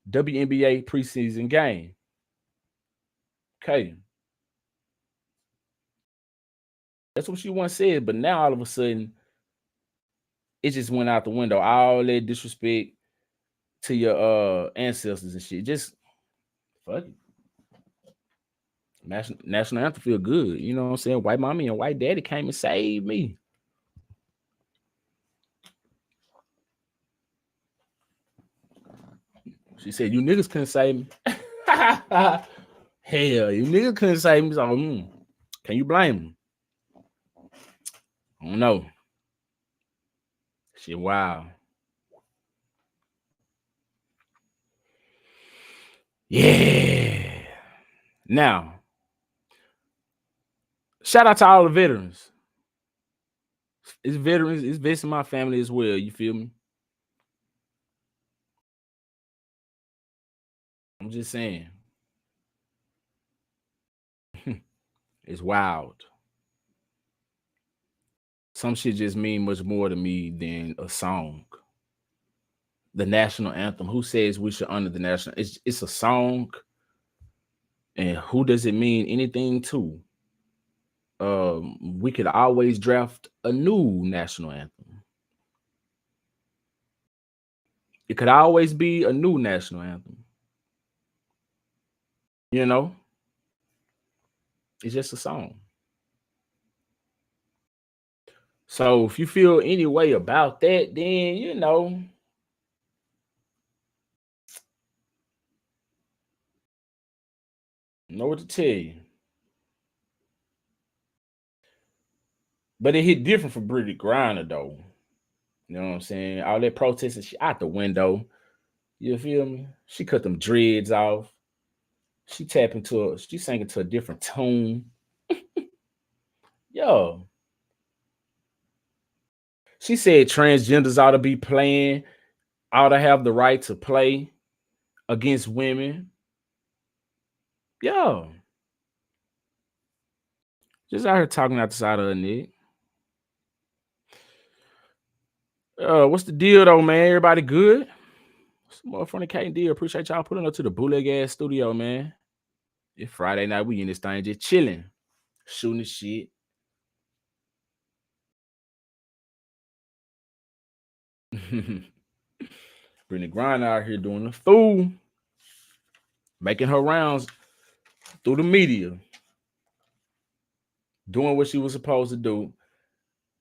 WNBA preseason game. Okay. That's what she once said, but now all of a sudden, it just went out the window. All that disrespect to your ancestors and shit. Just fuck it. National anthem feel good. You know what I'm saying? White mommy and white daddy came and saved me. She said, you niggas couldn't save me. Hell, you niggas couldn't save me. So, can you blame them? I don't know. Shit, wow. Yeah. Now, shout out to all the veterans. It's veterans. It's vets in my family as well. You feel me? I'm just saying. It's wild. Some shit just mean much more to me than a song. the national anthem? Who says we should honor the national? It's a song, and who does it mean anything to? We could always draft a new national anthem. It could always be a new national anthem. You know, it's just a song. So if you feel any way about that, then know what to tell you. But it hit different for Brittany Griner, though. You know what I'm saying? All that protesting shit out the window. You feel me? She cut them dreads off. She sang into a different tune. Yo. She said transgenders ought to be playing, ought to have the right to play against women. Yo. Just out here talking out the side of her neck. What's the deal though, man? Everybody good? Some motherfucking K and D. Appreciate y'all pulling up to the bootleg ass studio, man. It's Friday night. We in this thing just chilling, shooting the shit. Brittany Griner out here doing the fool, making her rounds through the media, doing what she was supposed to do,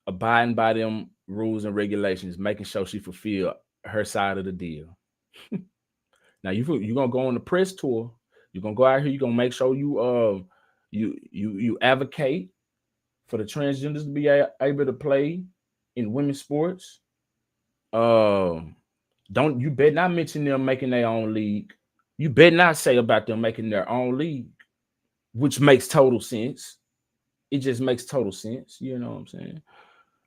abiding by them rules and regulations, making sure she fulfilled her side of the deal. Now you're gonna go on the press tour. You're gonna go out here. You're gonna make sure you advocate for the transgenders to be able to play in women's sports. You better not mention them making their own league. You better not say about them making their own league, which makes total sense. It just makes total sense. You know what I'm saying?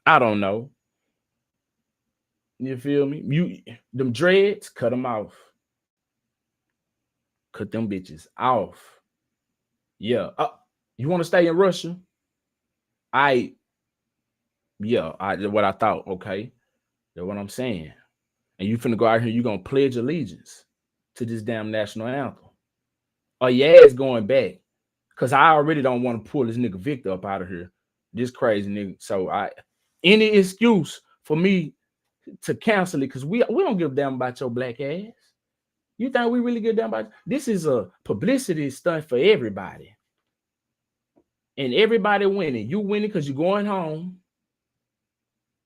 I don't know. You feel me? Them dreads, cut them off. Cut them bitches off. Yeah. You want to stay in Russia? What I thought. Okay. That's what I'm saying. And you finna go out here, you gonna pledge allegiance to this damn national anthem. Oh, yeah, it's going back. Cause I already don't want to pull this nigga Victor up out of here. This crazy nigga. So any excuse for me to cancel it, because we don't give a damn about your black ass. You think we really give a damn about this? Is a publicity stunt for everybody. And everybody winning. You winning because you're going home.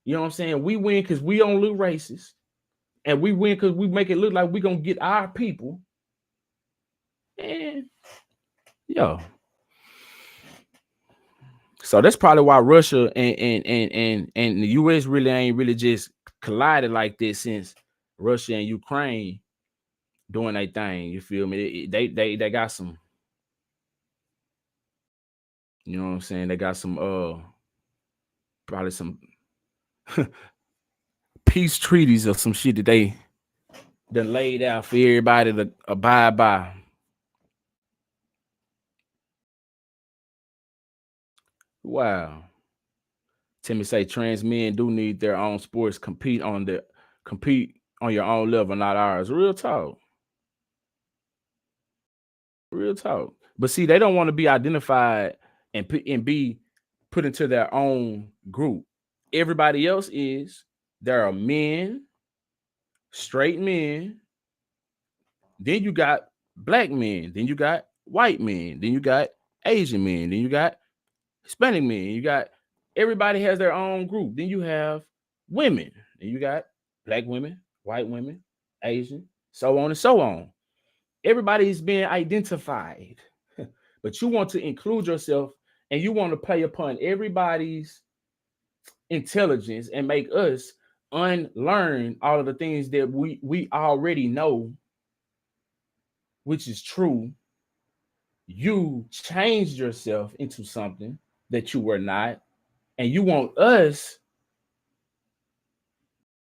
You know what I'm saying? We win because we don't look racist. And we win because we make it look like we're gonna get our people. And so that's probably why Russia and the US really ain't really just collided like this since Russia and Ukraine doing their thing. You feel me? They got some, you know what I'm saying? They got some probably some peace treaties or some shit that they done laid out for everybody to abide by. Wow. Timmy say trans men do need their own sports, compete on your own level, not ours. Real talk. Real talk. But see, they don't want to be identified and be put into their own group. Everybody else is. There are men, straight men. Then you got black men. Then you got white men. Then you got Asian men. Then you got Hispanic men. You got everybody has their own group. Then you have women. Then you got black women, white women, Asian, so on and so on. Everybody is being identified, but you want to include yourself and you want to play upon everybody's intelligence and make us unlearn all of the things that we already know, which is true. You changed yourself into something that you were not, and you want us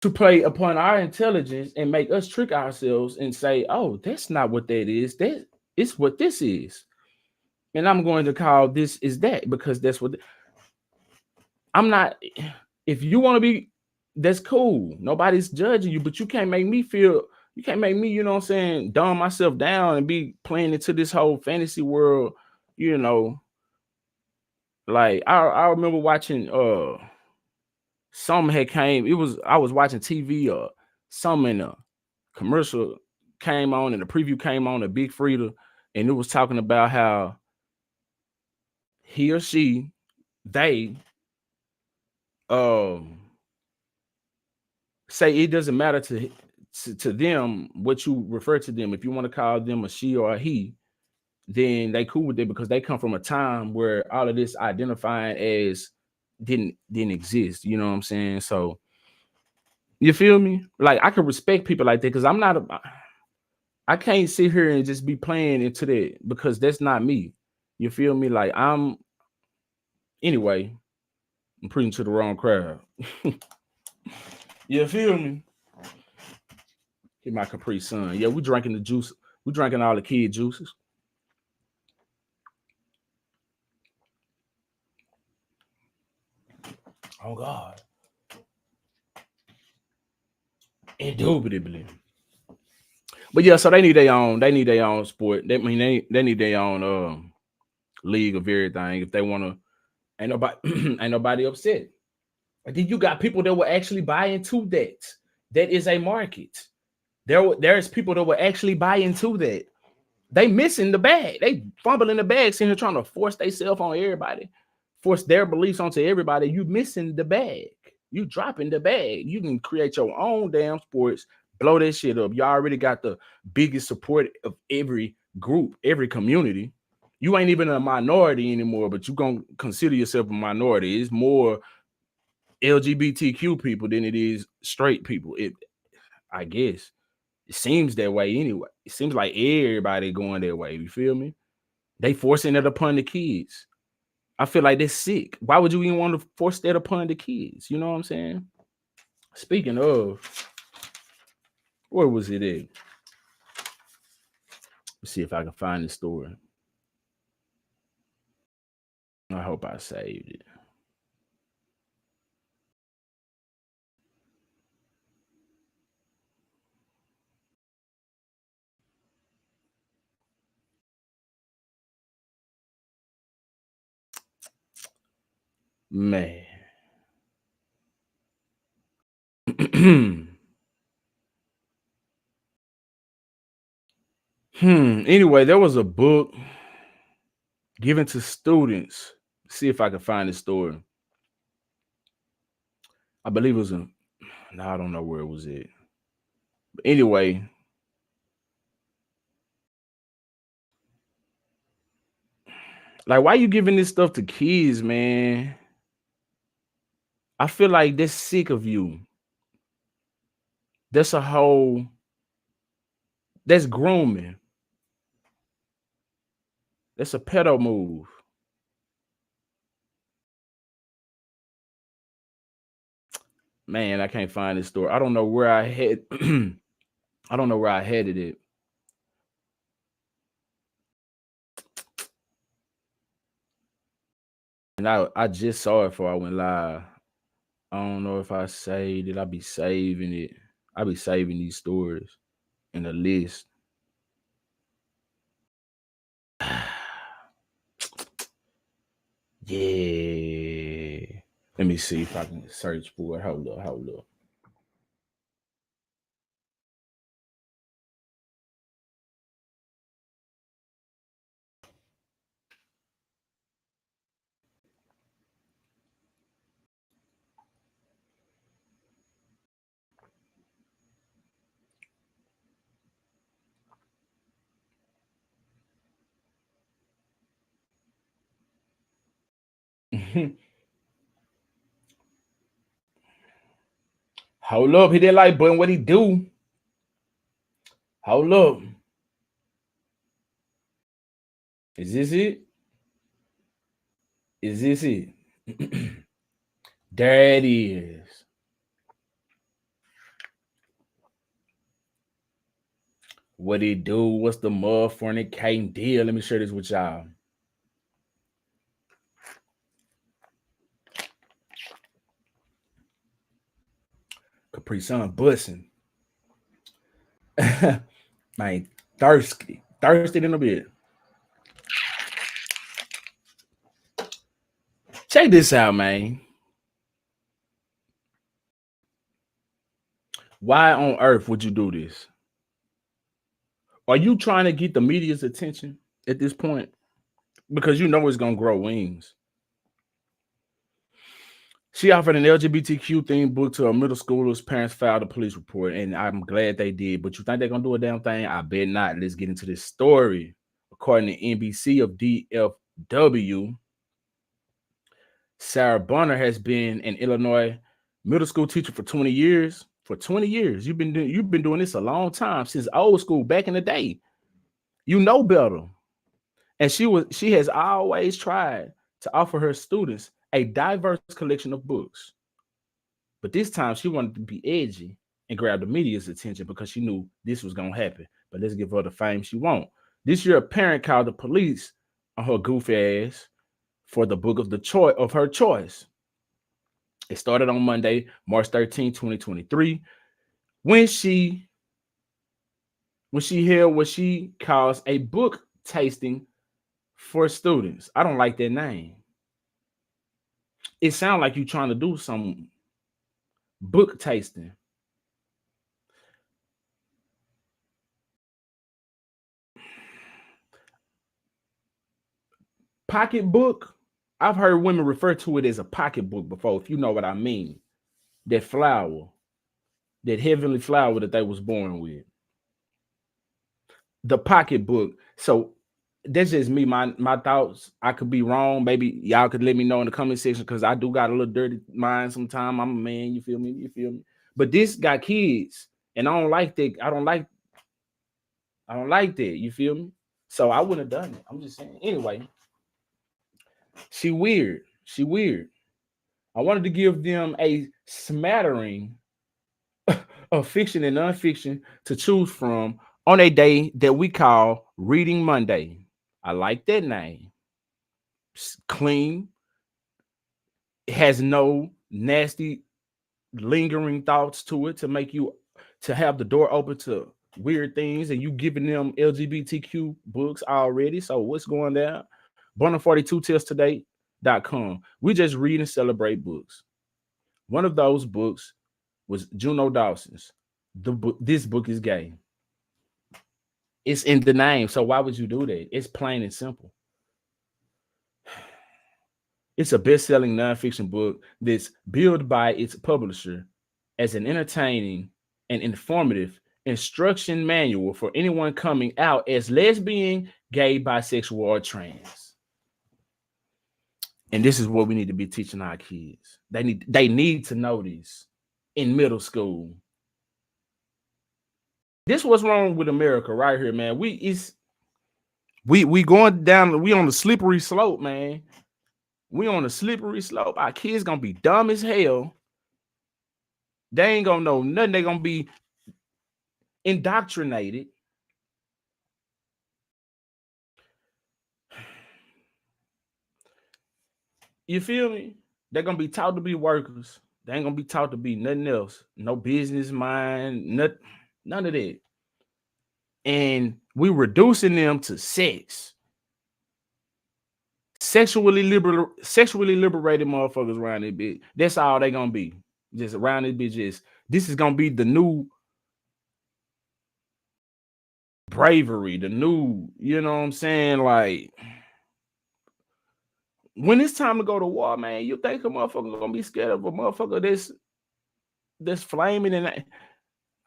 to play upon our intelligence and make us trick ourselves and say, oh, that's not what that is. That is what this is. And I'm going to call this is that because that's what I'm not. If you want to be That's cool. Nobody's judging you, but you can't make me feel. You can't make me, you know what I'm saying, dumb myself down and be playing into this whole fantasy world. You know, like I remember watching some had came. It was I was watching TV or some in a commercial came on and the preview came on a Big Frida, and it was talking about how he or she they um say it doesn't matter to them what you refer to them. If you want to call them a she or a he, then they cool with it because they come from a time where all of this identifying as didn't exist. You know what I'm saying? So you feel me? Like I can respect people like that because I can't sit here and just be playing into that because that's not me. You feel me? Like anyway, I'm preaching to the wrong crowd. You feel me? Get my Capri Sun. Yeah, we drinking the juice. We drinking all the kid juices. Oh God. Indubitably. But yeah, so they need their own sport. They mean they need their own league of everything. If they wanna ain't nobody ain't nobody upset. And then you got people that will actually buy into that. That is a market. There's people that will actually buy into that. They missing the bag. They fumbling the bag, sitting here trying to force themselves on everybody, force their beliefs onto everybody. You missing the bag. You dropping the bag. You can create your own damn sports, blow that shit up. You already got the biggest support of every group, every community. You ain't even a minority anymore, but you gonna consider yourself a minority. It's more LGBTQ people than it is straight people. I guess. It seems that way anyway. It seems like everybody going that way. You feel me? They forcing it upon the kids. I feel like they're sick. Why would you even want to force that upon the kids? You know what I'm saying? Speaking of, where was it at? Let's see if I can find the story. I hope I saved it. Man. Anyway, there was a book given to students. See if I can find the story. I believe it was in. No, I don't know where it was at. But anyway, like, why you giving this stuff to kids, man? I feel like they're sick of you. That's a whole. That's grooming. That's a pedo move. Man, I can't find this story. I don't know where I had. I don't know where I headed it. And I just saw it before I went live. I don't know if I saved it. I'll be saving it. I'll be saving these stories in a list. Yeah. Let me see if I can search for it. Hold up, hold up. Hold up. Hit that like button. What he do? Hold up. Is this it? Is this it? There it is. What he do? What's the mud fornicating deal? Let me share this with y'all. Capri Sun bussing. Man, thirsty in a bit. Check this out, man. Why on earth would you do this? Are you trying to get the media's attention at this point? Because you know it's gonna grow wings. She offered an LGBTQ themed book to her middle schoolers. Parents filed a police report, and I'm glad they did. But you think they're gonna do a damn thing? I bet not. Let's get into this story. According to NBC of DFW, Sarah Bonner has been an Illinois middle school teacher for 20 years. For 20 years, you've been doing this a long time, since old school, back in the day. You know better. And she has always tried to offer her students a diverse collection of books. But this time she wanted to be edgy and grab the media's attention because she knew this was going to happen. But let's give her the fame she wants. This year, a parent called the police on her goofy ass for the book of her choice. It started on Monday, March 13, 2023, when she held what she calls a book tasting for students. I don't like that name. It sounds like you're trying to do some book tasting. Pocketbook. I've heard women refer to it as a pocketbook before, if you know what I mean. That flower, that heavenly flower that they was born with. The pocketbook. So that's just me, my thoughts. I could be wrong. Maybe y'all could let me know in the comment section, because I do got a little dirty mind sometimes. I'm a man, you feel me? But this got kids, and I don't like that. I don't like that. You feel me? So I wouldn't have done it. I'm just saying. Anyway, she weird. I wanted to give them a smattering of fiction and nonfiction to choose from on a day that we call Reading Monday. I like that name. It's clean. It has no nasty lingering thoughts to it to make you to have the door open to weird things, and you giving them LGBTQ books already. So what's going down? Bonner42tellstoday.com. We just read and celebrate books. One of those books was Juno Dawson's. This book is gay. It's in the name. So why would you do that? It's plain and simple. It's a best-selling nonfiction book that's billed by its publisher as an entertaining and informative instruction manual for anyone coming out as lesbian, gay, bisexual, or trans. And this is what we need to be teaching our kids. They need to know this in middle school. This what's wrong with America right here, man. We going down. We on the slippery slope, man. We on a slippery slope. Our kids gonna be dumb as hell. They ain't gonna know nothing. They gonna be indoctrinated. You feel me? They're gonna be taught to be workers. They ain't gonna be taught to be nothing else. No business mind, none of that. And we reducing them to sex. Sexually liberated motherfuckers around this bitch. That's all they gonna be. Just around this bitch. This is gonna be the new bravery, the new, you know what I'm saying? Like, when it's time to go to war, man, you think a motherfucker gonna be scared of a motherfucker that's flaming? And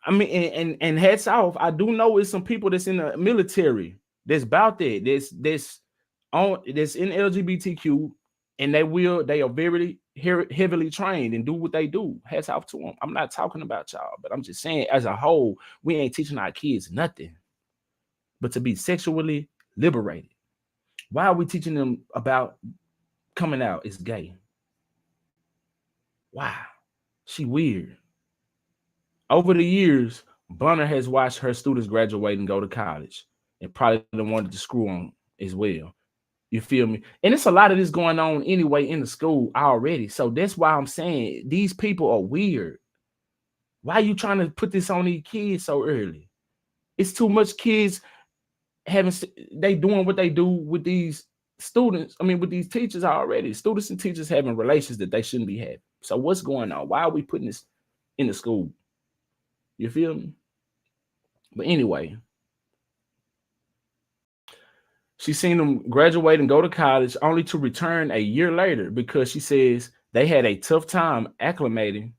I mean, and hats off. I do know it's some people that's in the military that's about that. That's in LGBTQ, and they are very heavily trained and do what they do. Hats off to them. I'm not talking about y'all, but I'm just saying, as a whole, we ain't teaching our kids nothing but to be sexually liberated. Why are we teaching them about coming out is gay? Wow, she weird. Over the years, Bonner has watched her students graduate and go to college, and probably wanted to screw on as well. You feel me? And it's a lot of this going on anyway in the school already. So that's why I'm saying these people are weird. Why are you trying to put this on these kids so early? It's too much kids having, they doing what they do with these students. I mean, with these teachers already. Students and teachers having relations that they shouldn't be having. So what's going on? Why are we putting this in the school? You feel me? But anyway, she seen them graduate and go to college only to return a year later because she says they had a tough time acclimating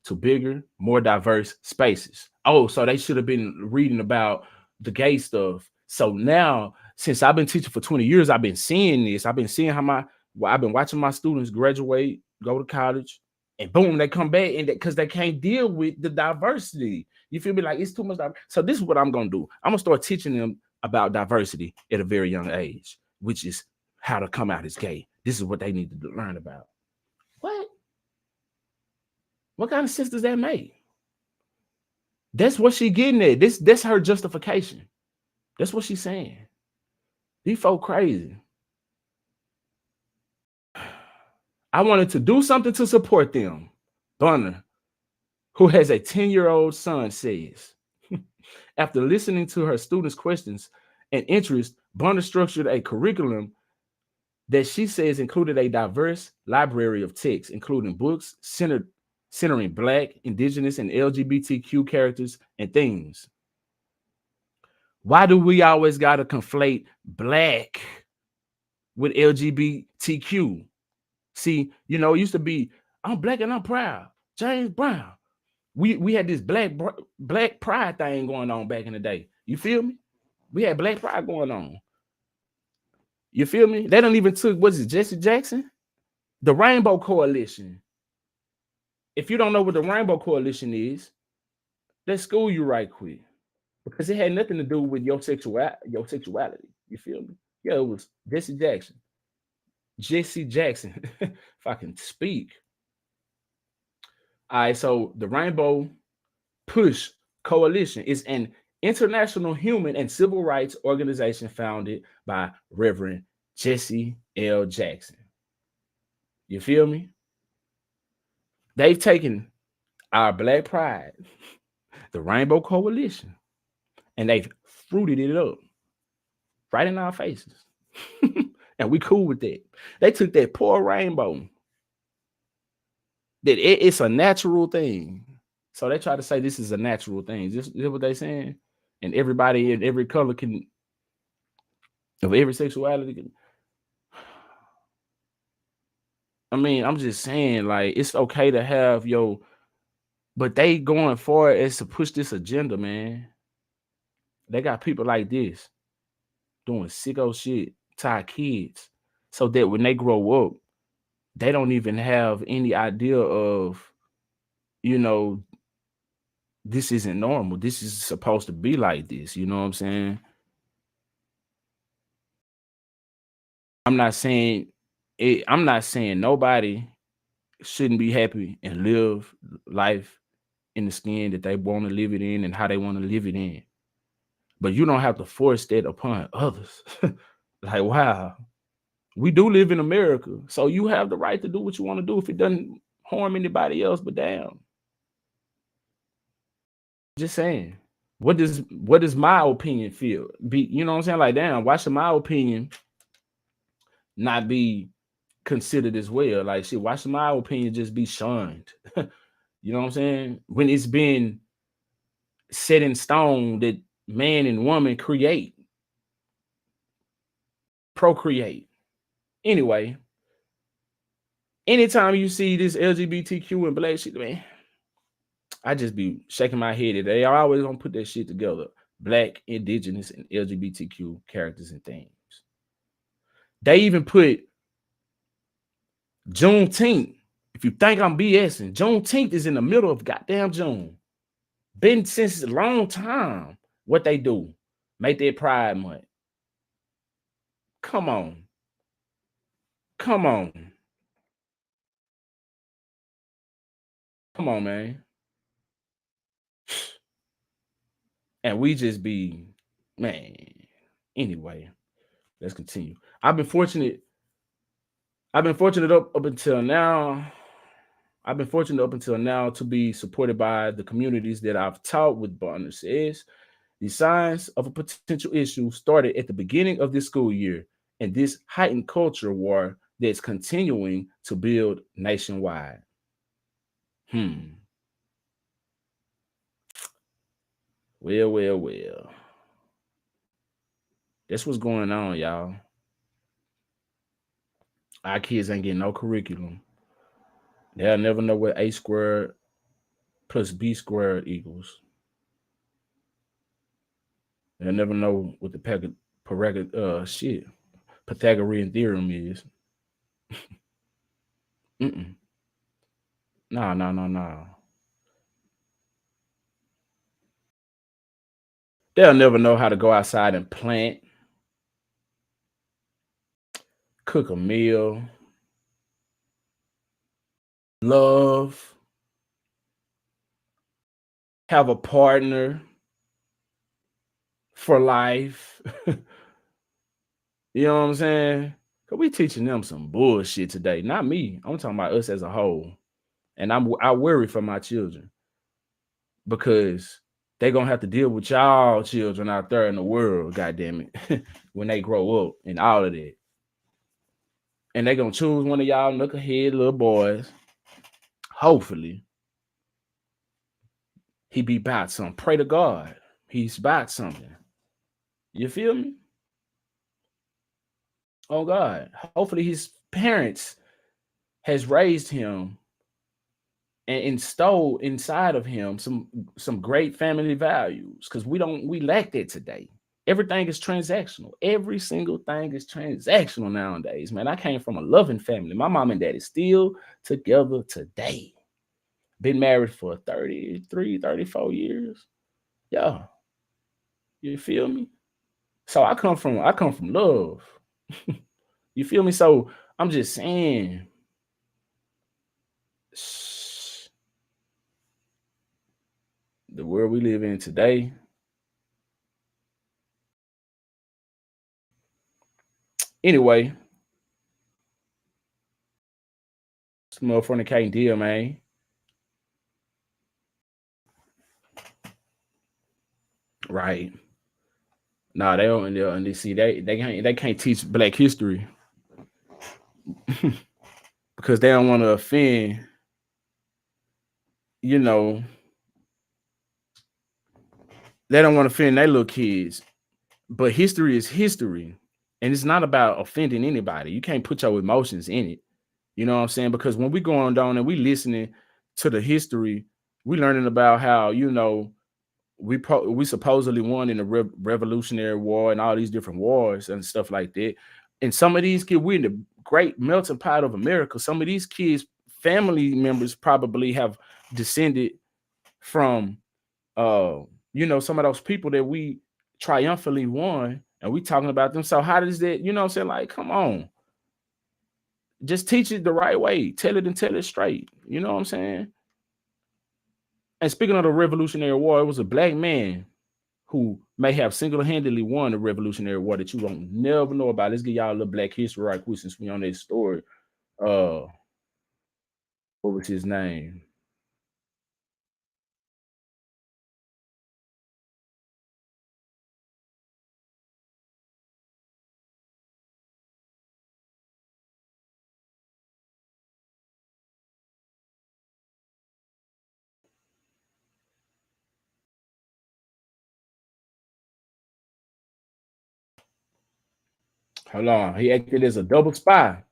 to bigger, more diverse spaces. Oh, so they should have been reading about the gay stuff. So now, since I've been teaching for 20 years, I've been seeing this. I've been seeing I've been watching my students graduate, go to college, and boom, they come back and because they can't deal with the diversity. You feel me? Like it's too much. So this is what I'm gonna do. I'm gonna start teaching them about diversity at a very young age, which is how to come out as gay. This is what they need to learn about. What? What kind of sense does that make? That's what she getting at. That's her justification. That's what she's saying. These folk crazy. I wanted to do something to support them. Bunner, who has a 10-year-old son, says. After listening to her students' questions and interests, Bunner structured a curriculum that she says included a diverse library of texts, including books centering Black, Indigenous, and LGBTQ characters and themes. Why do we always got to conflate Black with LGBTQ? See, you know, it used to be, I'm Black and I'm proud. James Brown. We had this black pride thing going on back in the day. You feel me? We had black pride going on. You feel me? They don't even took, what's it, Jesse Jackson? The Rainbow Coalition. If you don't know what the Rainbow Coalition is, let's school you right quick. Because it had nothing to do with your sexuality. You feel me? Yeah, it was Jesse Jackson. Jesse Jackson, if I can speak. All right, so the Rainbow Push Coalition is an international human and civil rights organization founded by Reverend Jesse L. Jackson. You feel me? They've taken our Black pride, the Rainbow Coalition, and they've fruited it up right in our faces. And we cool with that. They took that poor rainbow, that it's a natural thing. So they try to say this is a natural thing. This is what they saying. And everybody in every color can, of every sexuality can. I mean, I'm just saying, like, it's okay to have but they going for it is to push this agenda, man. They got people like this doing sicko shit to our kids so that when they grow up, they don't even have any idea of, this isn't normal. This is supposed to be like this. You know what I'm saying? I'm not saying nobody shouldn't be happy and live life in the skin that they want to live it in and how they want to live it in. But you don't have to force that upon others. Like, wow, we do live in America, so you have the right to do what you want to do if it doesn't harm anybody else. But damn, just saying, what does my opinion feel? You know what I'm saying? Like, damn, why should my opinion not be considered as well? Like, shit, why should my opinion just be shunned? You know what I'm saying? When it's been set in stone that man and woman procreate. Anyway, anytime you see this LGBTQ and Black shit, man, I just be shaking my head. They are always gonna put that shit together. Black, Indigenous, and LGBTQ characters and themes. They even put Juneteenth. If you think I'm BSing, Juneteenth is in the middle of goddamn June. Been since a long time. What they do, make their Pride Month. Come on. Come on. Come on, man. And we just be, man. Anyway, let's continue. I've been fortunate up until now. I've been fortunate up until now to be supported by the communities that I've taught with, Barner says. The signs of a potential issue started at the beginning of this school year, and this heightened culture war that's continuing to build nationwide. Hmm. Well, well, well. That's what's going on, y'all. Our kids ain't getting no curriculum. They'll never know what A squared plus B squared equals. They'll never know what the Pythagorean theorem is. Mm-mm. No, no, no, no. They'll never know how to go outside and plant, cook a meal, love, have a partner for life. You know what I'm saying? Cause we teaching them some bullshit today. Not me. I'm talking about us as a whole. And I worry for my children because they gonna have to deal with y'all children out there in the world, goddamn it, when they grow up and all of that. And they gonna choose one of y'all knucklehead little boys. Hopefully, he be about something. Pray to God, he's about something. You feel me? Oh God. Hopefully, his parents has raised him and instilled inside of him some great family values because we lack that today. Everything is transactional. Every single thing is transactional nowadays, man. I came from a loving family. My mom and dad is still together today. Been married for 33, 34 years. Yeah. You feel me? So I come from love. You feel me? So I'm just saying, the world we live in today. Anyway, it's motherfucking can't deal, man. Right. Nah, they don't. And they see they can't teach Black history because they don't want to offend. You know, they don't want to offend their little kids. But history is history, and it's not about offending anybody. You can't put your emotions in it. You know what I'm saying? Because when we go on down and we listening to the history, we learning about how we supposedly won in the Revolutionary War and all these different wars and stuff like that. And some of these kids, we're in the great melting pot of America. Some of these kids, family members probably have descended from some of those people that we triumphantly won, and we talking about them. So how does that, I'm saying? Like, come on. Just teach it the right way. Tell it and tell it straight. You know what I'm saying? And speaking of the Revolutionary War, it was a Black man who may have single-handedly won the Revolutionary War that you don't never know about. Let's get y'all a little Black history right quick since we on that story. Uh, what was his name? Hold on. He acted as a double spy.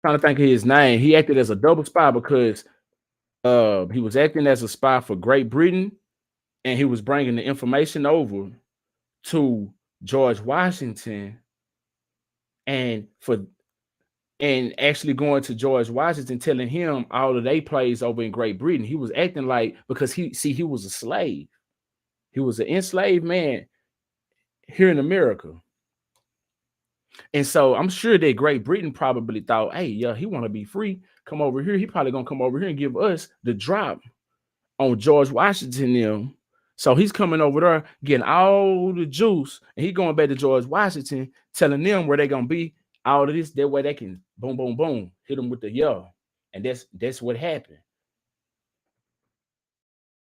Trying to think of his name. He acted as a double spy because he was acting as a spy for Great Britain, and he was bringing the information over to George Washington, and actually going to George Washington, telling him all of they plays over in Great Britain. He was acting like, because he was a slave. He was an enslaved man here in America. And so I'm sure that Great Britain probably thought, hey, yeah, he want to be free. Come over here. He probably gonna come over here and give us the drop on George Washington them. So he's coming over there getting all the juice, and he going back to George Washington, telling them where they gonna be. All of this, that way they can boom, boom, boom, hit them with the yeah. And that's what happened.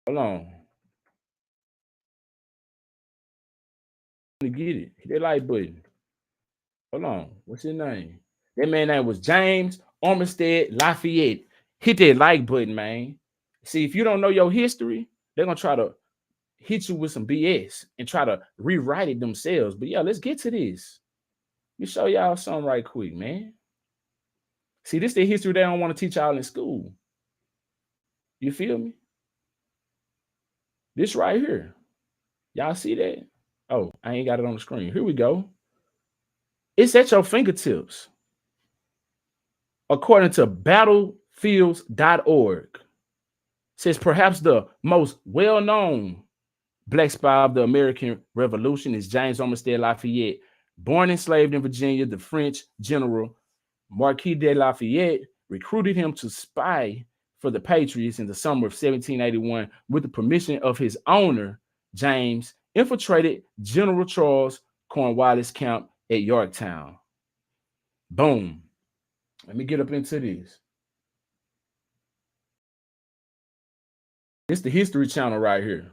Hold on. To get it. Hit that like button. Hold on. What's his name? That man name was James Armistead Lafayette. Hit that like button, man. See, if you don't know your history, they're gonna try to hit you with some BS and try to rewrite it themselves. But yeah, let's get to this. Let me show y'all something right quick, man. See, this is the history they don't want to teach y'all in school. You feel me? This right here. Y'all see that? Oh, I ain't got it on the screen. Here we go. It's at your fingertips. According to battlefields.org, says perhaps the most well-known black spy of the American Revolution is James Armistead Lafayette. Born enslaved in Virginia, the French general Marquis de Lafayette recruited him to spy for the Patriots in the summer of 1781 with the permission of his owner. James infiltrated General Charles Cornwallis' camp at Yorktown. Boom. Let me get up into this. It's the History Channel right here.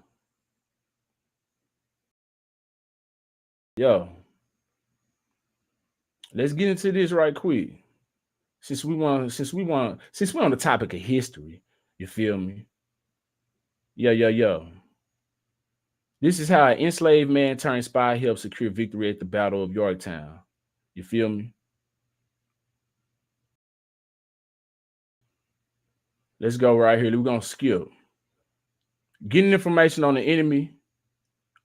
Yo, let's get into this right quick. Since we're on the topic of history, you feel me? Yo. This is how an enslaved man turned spy helped secure victory at the Battle of Yorktown. You feel me? Let's go right here. We're gonna skip. Getting information on the enemy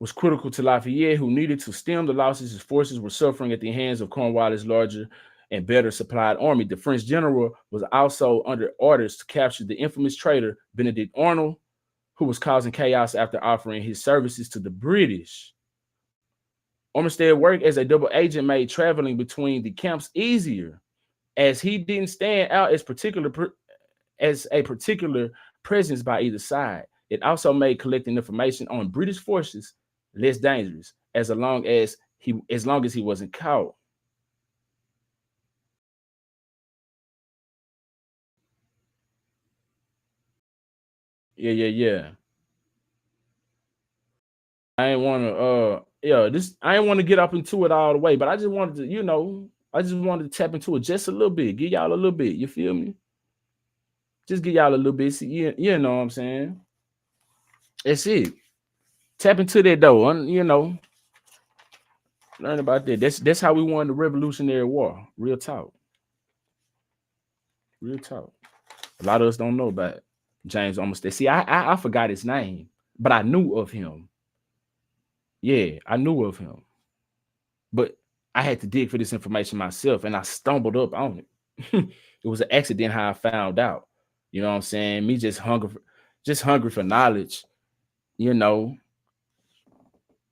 was critical to Lafayette, who needed to stem the losses his forces were suffering at the hands of Cornwallis' larger and better supplied army. The French general was also under orders to capture the infamous traitor Benedict Arnold, who was causing chaos after offering his services to the British. Armistead worked as a double agent, made traveling between the camps easier, as he didn't stand out as a particular presence by either side. It also made collecting information on British forces less dangerous, as long as he wasn't caught. Yeah. I ain't want to I ain't want to get up into it all the way, but I just wanted to, I just wanted to tap into it just a little bit, give y'all a little bit, you feel me? Just give y'all a little bit. See, you know what I'm saying? That's it. Tap into that though, learn about that. That's how we won the Revolutionary War. Real talk. Real talk. A lot of us don't know about James Armistead. See, I forgot his name, but I knew of him. Yeah, I knew of him. But I had to dig for this information myself, and I stumbled up on it. It was an accident how I found out. You know what I'm saying? Me just hungry for knowledge,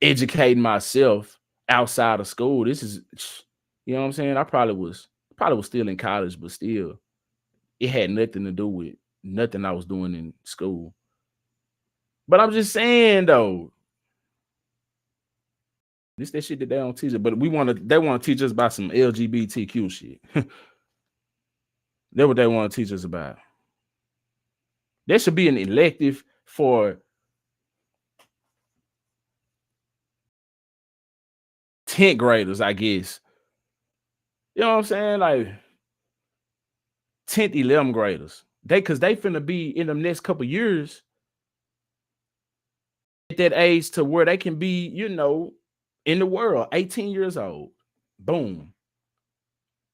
educating myself outside of school. This is, you know what I'm saying? I probably was still in college, but still, it had nothing to do with nothing I was doing in school. But I'm just saying though, this that shit that they don't teach us, but they want to teach us about some LGBTQ shit. That's what they want to teach us about. There should be an elective for 10th graders, I guess. You know what I'm saying? Like 10th, 11th graders. Because they finna be in the next couple years at that age to where they can be, in the world, 18 years old. Boom.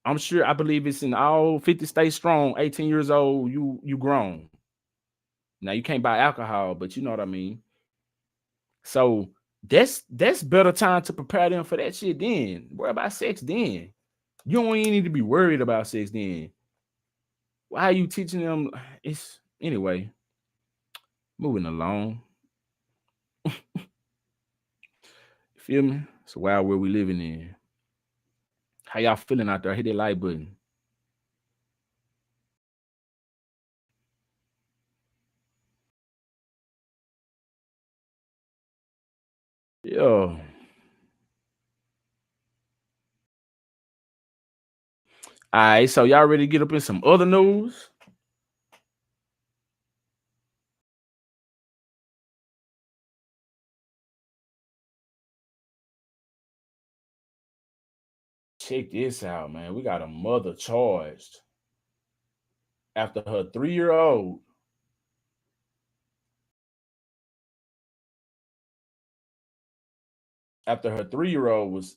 I believe it's in all 50 states strong, 18 years old, you grown. Now you can't buy alcohol, but you know what I mean. So that's better time to prepare them for that shit then. Worry about sex then. You don't even need to be worried about sex then. Why are you teaching them? It's anyway. Moving along. Feel me? It's a wild world we living in. How y'all feeling out there? Hit that like button. Yo. All right, so y'all ready to get up in some other news? Check this out, man. We got a mother charged after her 3-year-old was,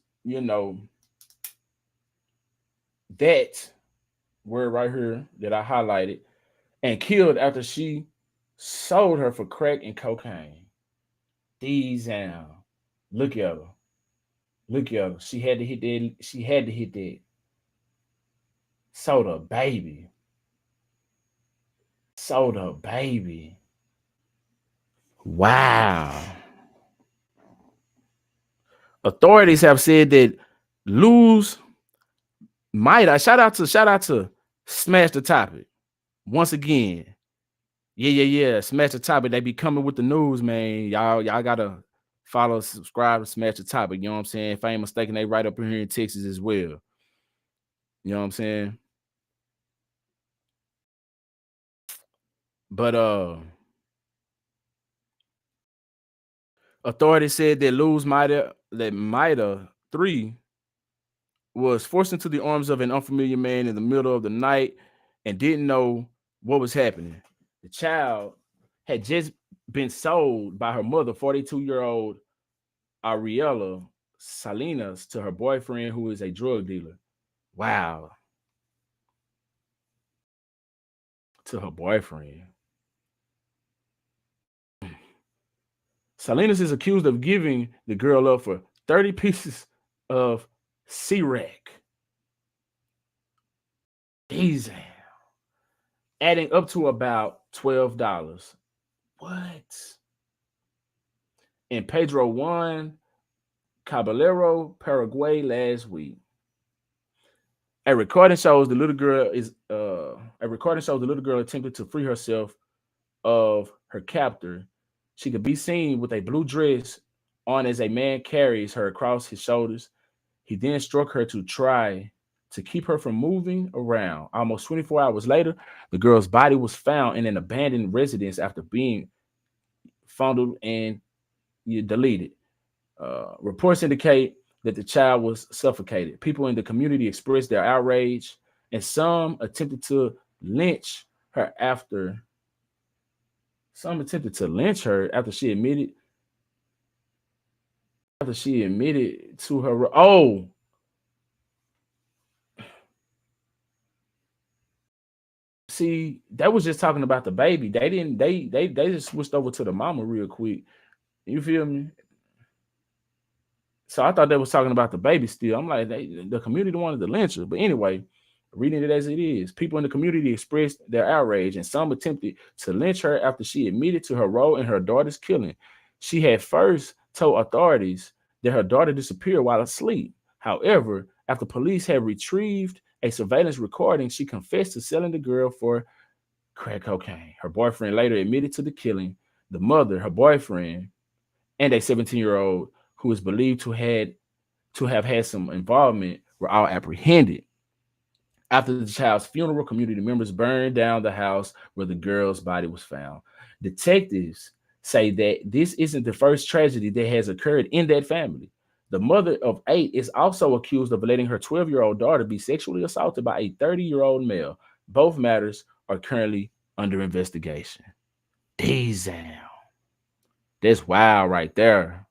that word right here that I highlighted, and killed after she sold her for crack and cocaine. These down. Look at her. Look at her. She had to hit that. She had to hit that. Sold her baby. Sold her baby. Wow. Authorities have said that Luz might. I shout out to Smash the Topic once again. Yeah. Smash the Topic. They be coming with the news, man. Y'all gotta follow, subscribe, and Smash the Topic. You know what I'm saying? If I ain't mistaken, they right up in here in Texas as well. You know what I'm saying? But authorities said that Mida 3 was forced into the arms of an unfamiliar man in the middle of the night and didn't know what was happening. The child had just been sold by her mother, 42-year-old Ariella Salinas, to her boyfriend, who is a drug dealer. Wow. To her boyfriend. Salinas is accused of giving the girl up for 30 pieces of C-Rack. These adding up to about $12. What? In Pedro Juan Caballero, Paraguay last week. A recording shows the little girl attempted to free herself of her captor. She could be seen with a blue dress on as a man carries her across his shoulders. He then struck her to try to keep her from moving around. Almost 24 hours later, the girl's body was found in an abandoned residence after being fondled and deleted. Reports indicate that the child was suffocated. People in the community expressed their outrage, and some attempted to lynch her after. Some attempted to lynch her after she admitted. After she admitted to her. Oh, see, that was just talking about the baby. They didn't. They just switched over to the mama real quick. You feel me? So I thought they was talking about the baby still. I'm like, the community wanted to lynch her. But anyway, reading it as it is, people in the community expressed their outrage, and some attempted to lynch her after she admitted to her role in her daughter's killing. She had first told authorities that her daughter disappeared while asleep. However, after police had retrieved a surveillance recording, she confessed to selling the girl for crack cocaine. Her boyfriend later admitted to the killing. The mother, her boyfriend, and a 17-year-old who is believed to have had some involvement were all apprehended. After the child's funeral, community members burned down the house where the girl's body was found. Detectives say that this isn't the first tragedy that has occurred in that family. The mother of 8 is also accused of letting her 12-year-old daughter be sexually assaulted by a 30-year-old male. Both matters are currently under investigation. Damn. That's wild right there.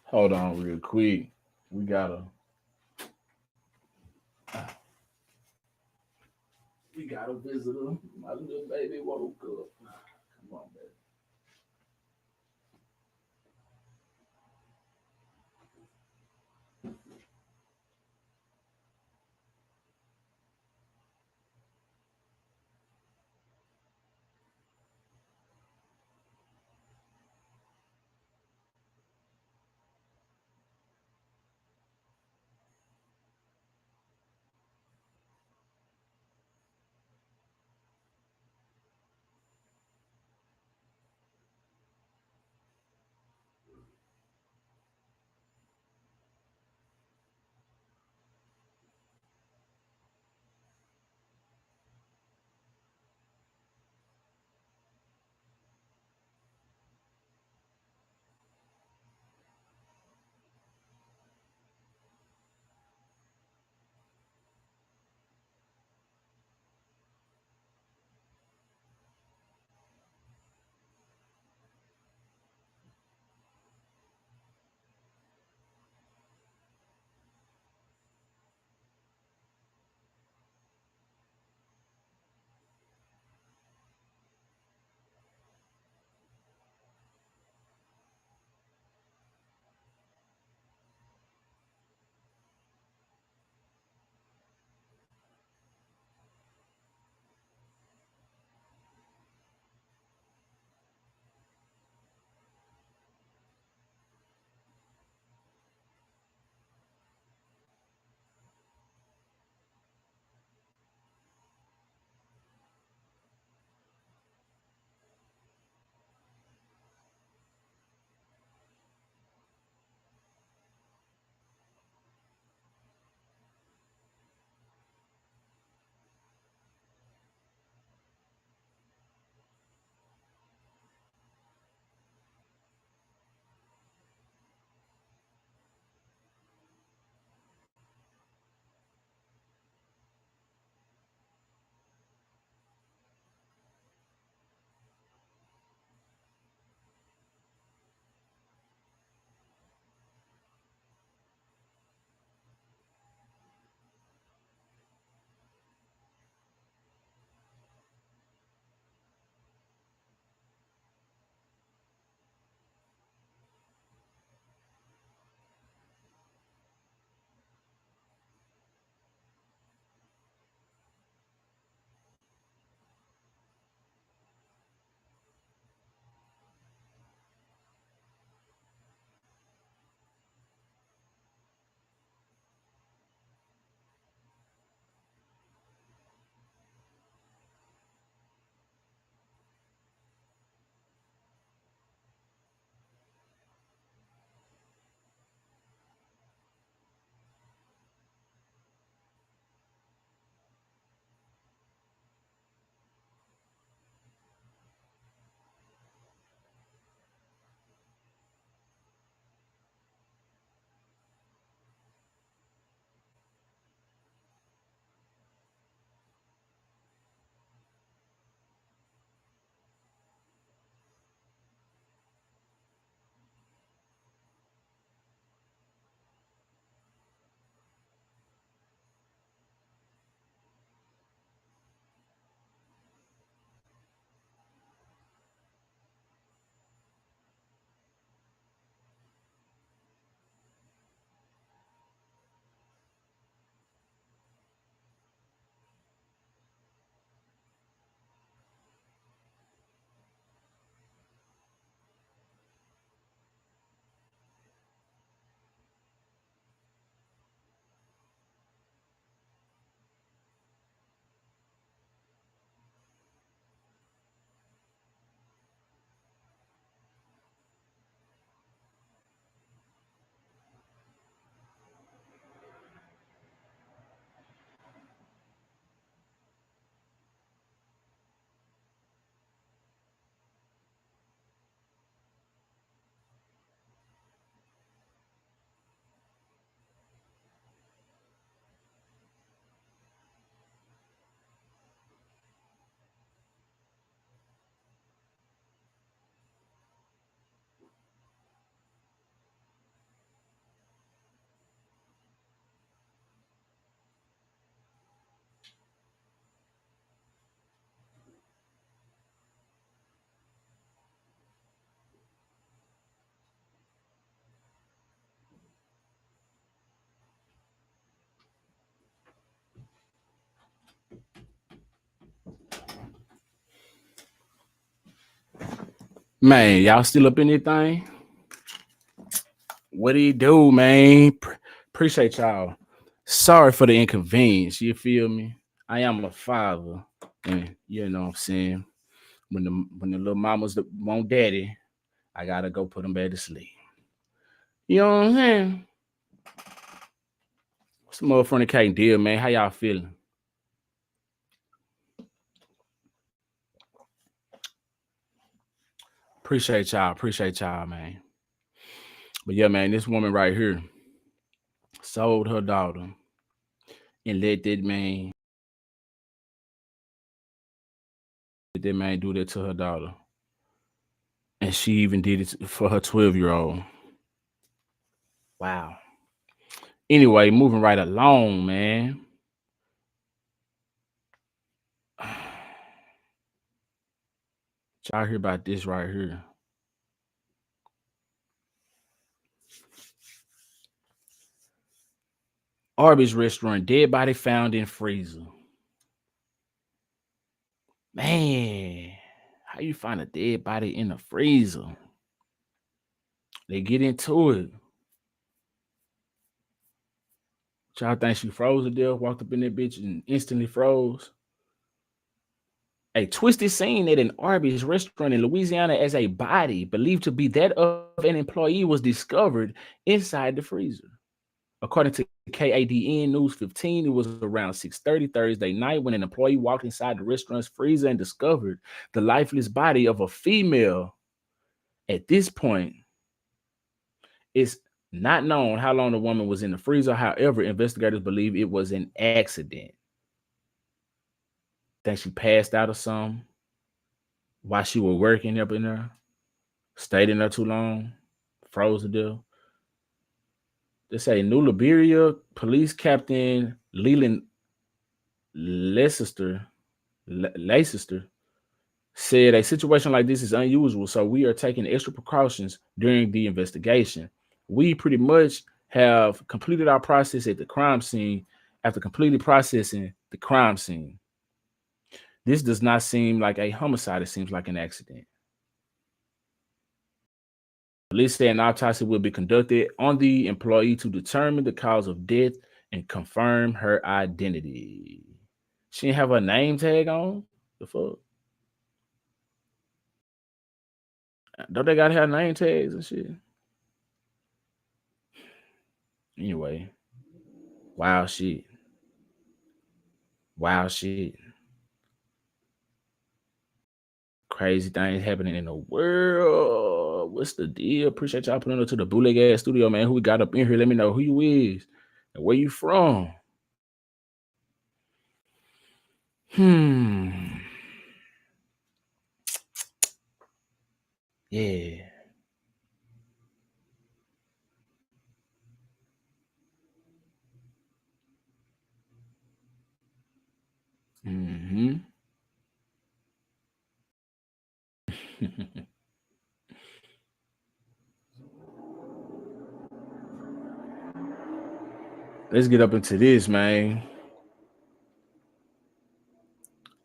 Hold on real quick. We got a visitor. My little baby woke up. Come on, baby. Man, y'all still up in anything? What do you do, man? Appreciate y'all. Sorry for the inconvenience. You feel me? I am a father, and you know what I'm saying. When the little mamas that want daddy, I gotta go put them back to sleep. You know what I'm saying? What's the motherfucking cake deal, man? How y'all feeling? Appreciate y'all. Appreciate y'all, man. But yeah, man, this woman right here sold her daughter and let that man do that to her daughter. And she even did it for her 12-year-old. Wow. Anyway, moving right along, man. Y'all hear about this right here? Arby's restaurant, dead body found in freezer. Man, how you find a dead body in the freezer? They get into it. Y'all think she froze to death, walked up in that bitch and instantly froze? A twisted scene at an Arby's restaurant in Louisiana as a body believed to be that of an employee was discovered inside the freezer. According to KADN News 15, it was around 6:30 Thursday night when an employee walked inside the restaurant's freezer and discovered the lifeless body of a female. At this point, it's not known how long the woman was in the freezer. However, investigators believe it was an accident. Think she passed out or something while she was working up in there, stayed in there too long, froze to death. They say New Liberia Police Captain Leland Leicester said a situation like this is unusual, so we are taking extra precautions during the investigation. We pretty much have completed our process at the crime scene after completely processing the crime scene. This does not seem like a homicide, it seems like an accident. Police say an autopsy will be conducted on the employee to determine the cause of death and confirm her identity. She didn't have her name tag on? The fuck? Don't they gotta have name tags and shit? Anyway, wild shit. Wild shit. Crazy things happening in the world. What's the deal? Appreciate y'all putting up to the bootleg ass studio, man. Who we got up in here? Let me know who you is and where you from. Hmm. Yeah. Mm-hmm. Let's get up into this, man.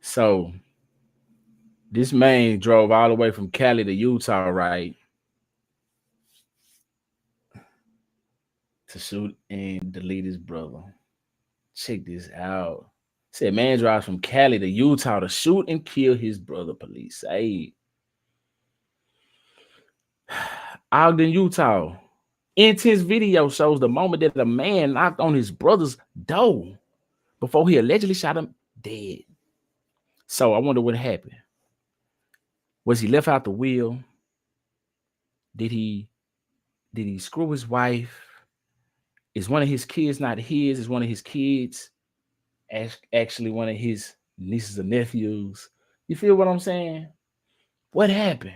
So this man drove all the way from Cali to Utah, right? To shoot and delete his brother. Check this out. Said man drives from Cali to Utah to shoot and kill his brother. Police say Ogden, Utah. Intense video shows the moment that a man knocked on his brother's door before he allegedly shot him dead. So I wonder what happened. Was he left out the wheel? Did he screw his wife? Is one of his kids not his? Is one of his kids actually one of his nieces or nephews? You feel what I'm saying? What happened?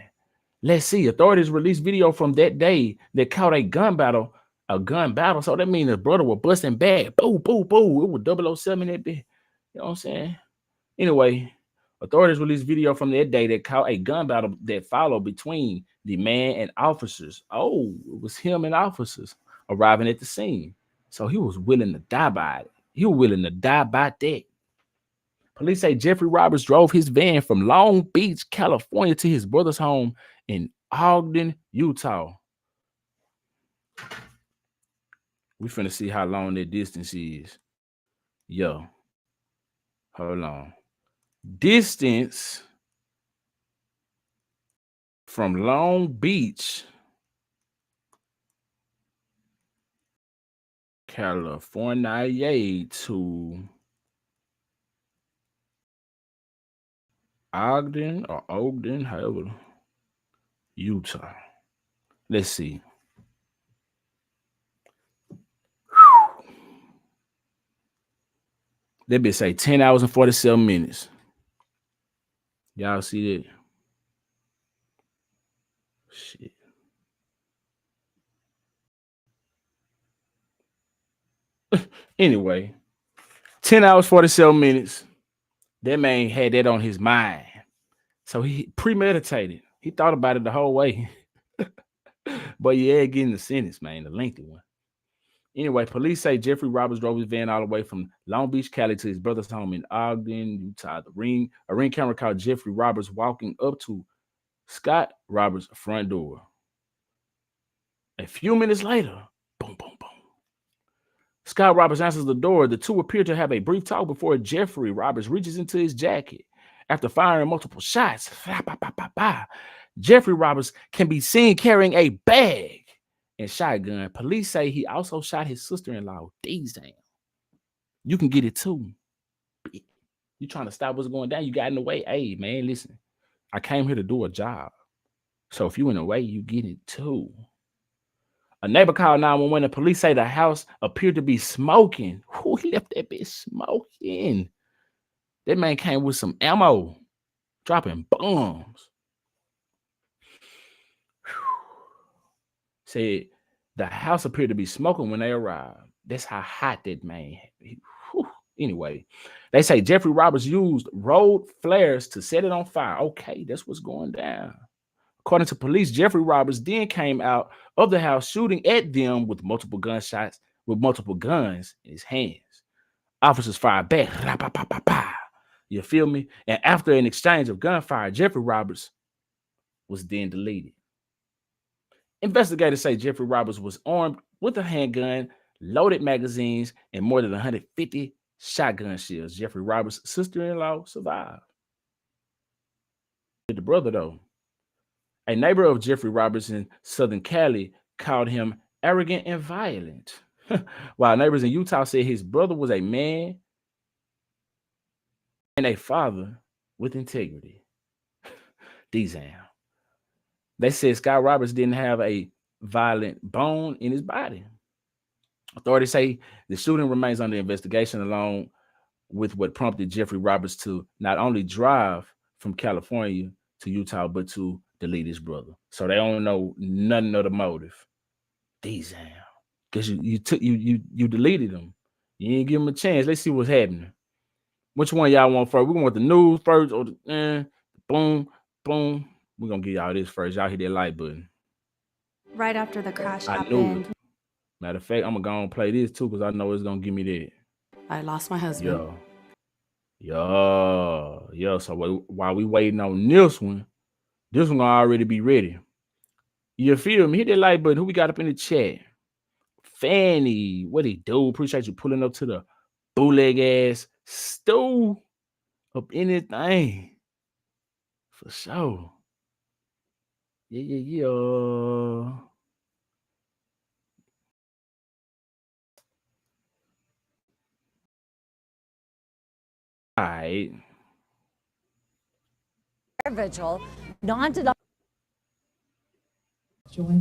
Let's see. Authorities released video from that day that caught a gun battle. A gun battle. So that means his brother was busting back. Boo, boo, boo. It was 007 that bit. You know what I'm saying? Anyway, authorities released video from that day that caught a gun battle that followed between the man and officers. Oh, it was him and officers arriving at the scene. So he was willing to die by it. He was willing to die by that. Police say Jeffrey Roberts drove his van from Long Beach, California to his brother's home in Ogden, Utah. We finna see how long that distance is. Yo, hold on. Distance from Long Beach, California to Ogden or Ogden, however, Utah. Let's see. That bitch say 10 hours and 47 minutes. Y'all see that? Shit. Anyway, 10 hours, 47 minutes. That man had that on his mind. So he premeditated. He thought about it the whole way. But yeah, getting the sentence, man, the lengthy one. Anyway, police say Jeffrey Roberts drove his van all the way from Long Beach, Cali to his brother's home in Ogden, Utah. A ring camera caught Jeffrey Roberts walking up to Scott Roberts' front door. A few minutes later, boom, boom, boom. Scott Roberts answers the door. The two appear to have a brief talk before Jeffrey Roberts reaches into his jacket. After firing multiple shots, Jeffrey Roberts can be seen carrying a bag and shotgun. Police say he also shot his sister-in-law. Damn. You can get it too. You trying to stop what's going down? You got in the way. Hey, man, listen. I came here to do a job. So if you in the way, you get it too. A neighbor called 911 and police say the house appeared to be smoking. Who he left that bitch smoking? That man came with some ammo, dropping bombs. Said the house appeared to be smoking when they arrived. That's how hot that man. Anyway, they say Jeffrey Roberts used road flares to set it on fire. Okay, that's what's going down. According to police, Jeffrey Roberts then came out of the house shooting at them with multiple guns in his hands. Officers fired back. You feel me? And after an exchange of gunfire, Jeffrey Roberts was then deleted. Investigators say Jeffrey Roberts was armed with a handgun, loaded magazines, and more than 150 shotgun shells. Jeffrey Roberts' sister-in-law survived. The brother, though. A neighbor of Jeffrey Roberts in Southern Cali called him arrogant and violent, while neighbors in Utah said his brother was a man and a father with integrity. Damn. They said Scott Roberts didn't have a violent bone in his body. Authorities say the shooting remains under investigation, along with what prompted Jeffrey Roberts to not only drive from California to Utah, but to delete his brother. So they don't know nothing of the motive. Damn. Because you deleted him. You didn't give him a chance. Let's see what's happening. Which one y'all want first? We want the news first or the boom, boom. We're gonna give y'all this first. Y'all hit that like button. Right after the crash I happened. knew it. Matter of fact, I'm gonna go and play this too because I know it's gonna give me that. I lost my husband. Yo. So while we waiting on this one gonna already be ready. You feel me? Hit that like button. Who we got up in the chat? Fanny, what he do? Appreciate you pulling up to the bootleg ass stew up anything. For sure. Yeah. All right. Vigil, join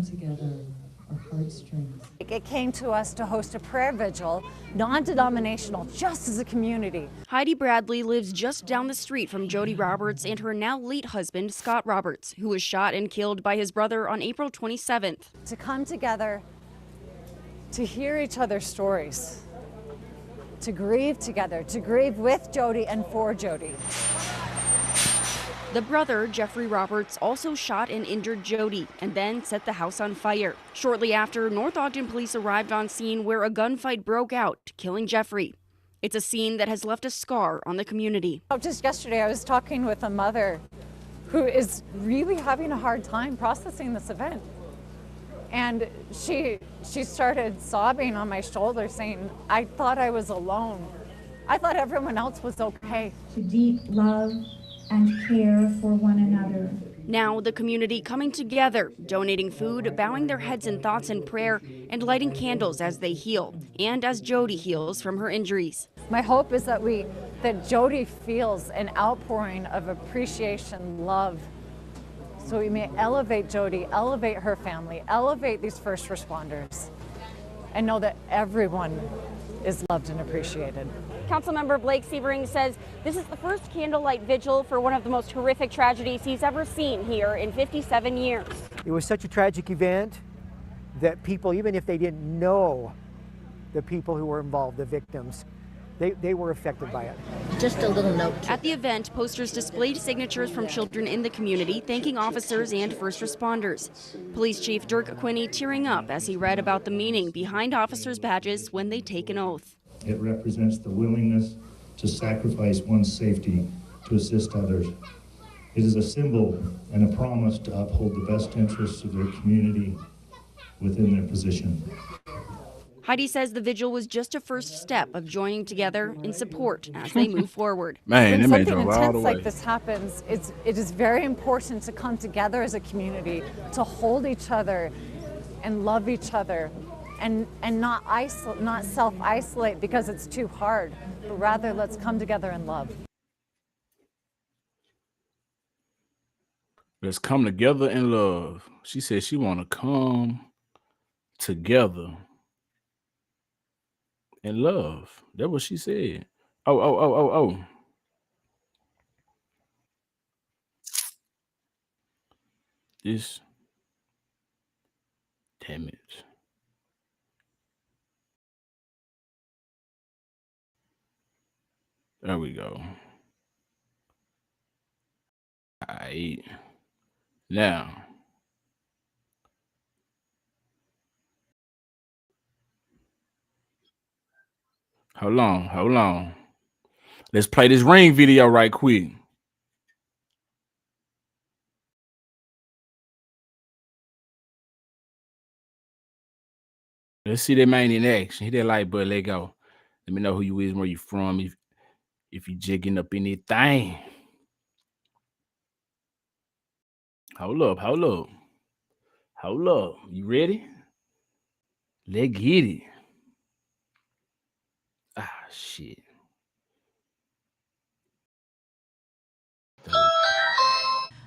together our heartstrings. It came to us to host a prayer vigil, non-denominational, just as a community. Heidi Bradley lives just down the street from Jody Roberts and her now late husband, Scott Roberts, who was shot and killed by his brother on April 27th. To come together, to hear each other's stories, to grieve together, to grieve with Jody and for Jody. The brother, Jeffrey Roberts, also shot and injured Jody and then set the house on fire. Shortly after, North Ogden police arrived on scene where a gunfight broke out, killing Jeffrey. It's a scene that has left a scar on the community. Just yesterday, I was talking with a mother who is really having a hard time processing this event. And she started sobbing on my shoulder saying, I thought I was alone. I thought everyone else was okay. To deep love and care for one another. Now the community coming together, donating food, bowing their heads in thoughts and prayer, and lighting candles as they heal, and as Jody heals from her injuries. My hope is that Jody feels an outpouring of appreciation, love, so we may elevate Jody, elevate her family, elevate these first responders, and know that everyone is loved and appreciated. Councilmember Blake Sebring says this is the first candlelight vigil for one of the most horrific tragedies he's ever seen here in 57 years. It was such a tragic event that people, even if they didn't know the people who were involved, the victims, they were affected by it. Just a little note. At the event, posters displayed signatures from children in the community thanking officers and first responders. Police Chief Dirk Quinney tearing up as he read about the meaning behind officers' badges when they take an oath. It represents the willingness to sacrifice one's safety to assist others. It is a symbol and a promise to uphold the best interests of their community within their position. Heidi says the vigil was just a first step of joining together in support as they move forward. Man, when something intense like this happens, it is very important to come together as a community, to hold each other and love each other, and not self-isolate because it's too hard, but rather let's come together in love. Let's come together in love. She said she want to come together in love. That's what she said. Oh. This. Damn it. There we go. All right. Now. Hold on. Let's play this ring video right quick. Let's see that man in action. Hit that like button, let go. Let me know who you is, where you from, if you jigging up anything. Hold up. You ready? Let's get it. Ah, shit.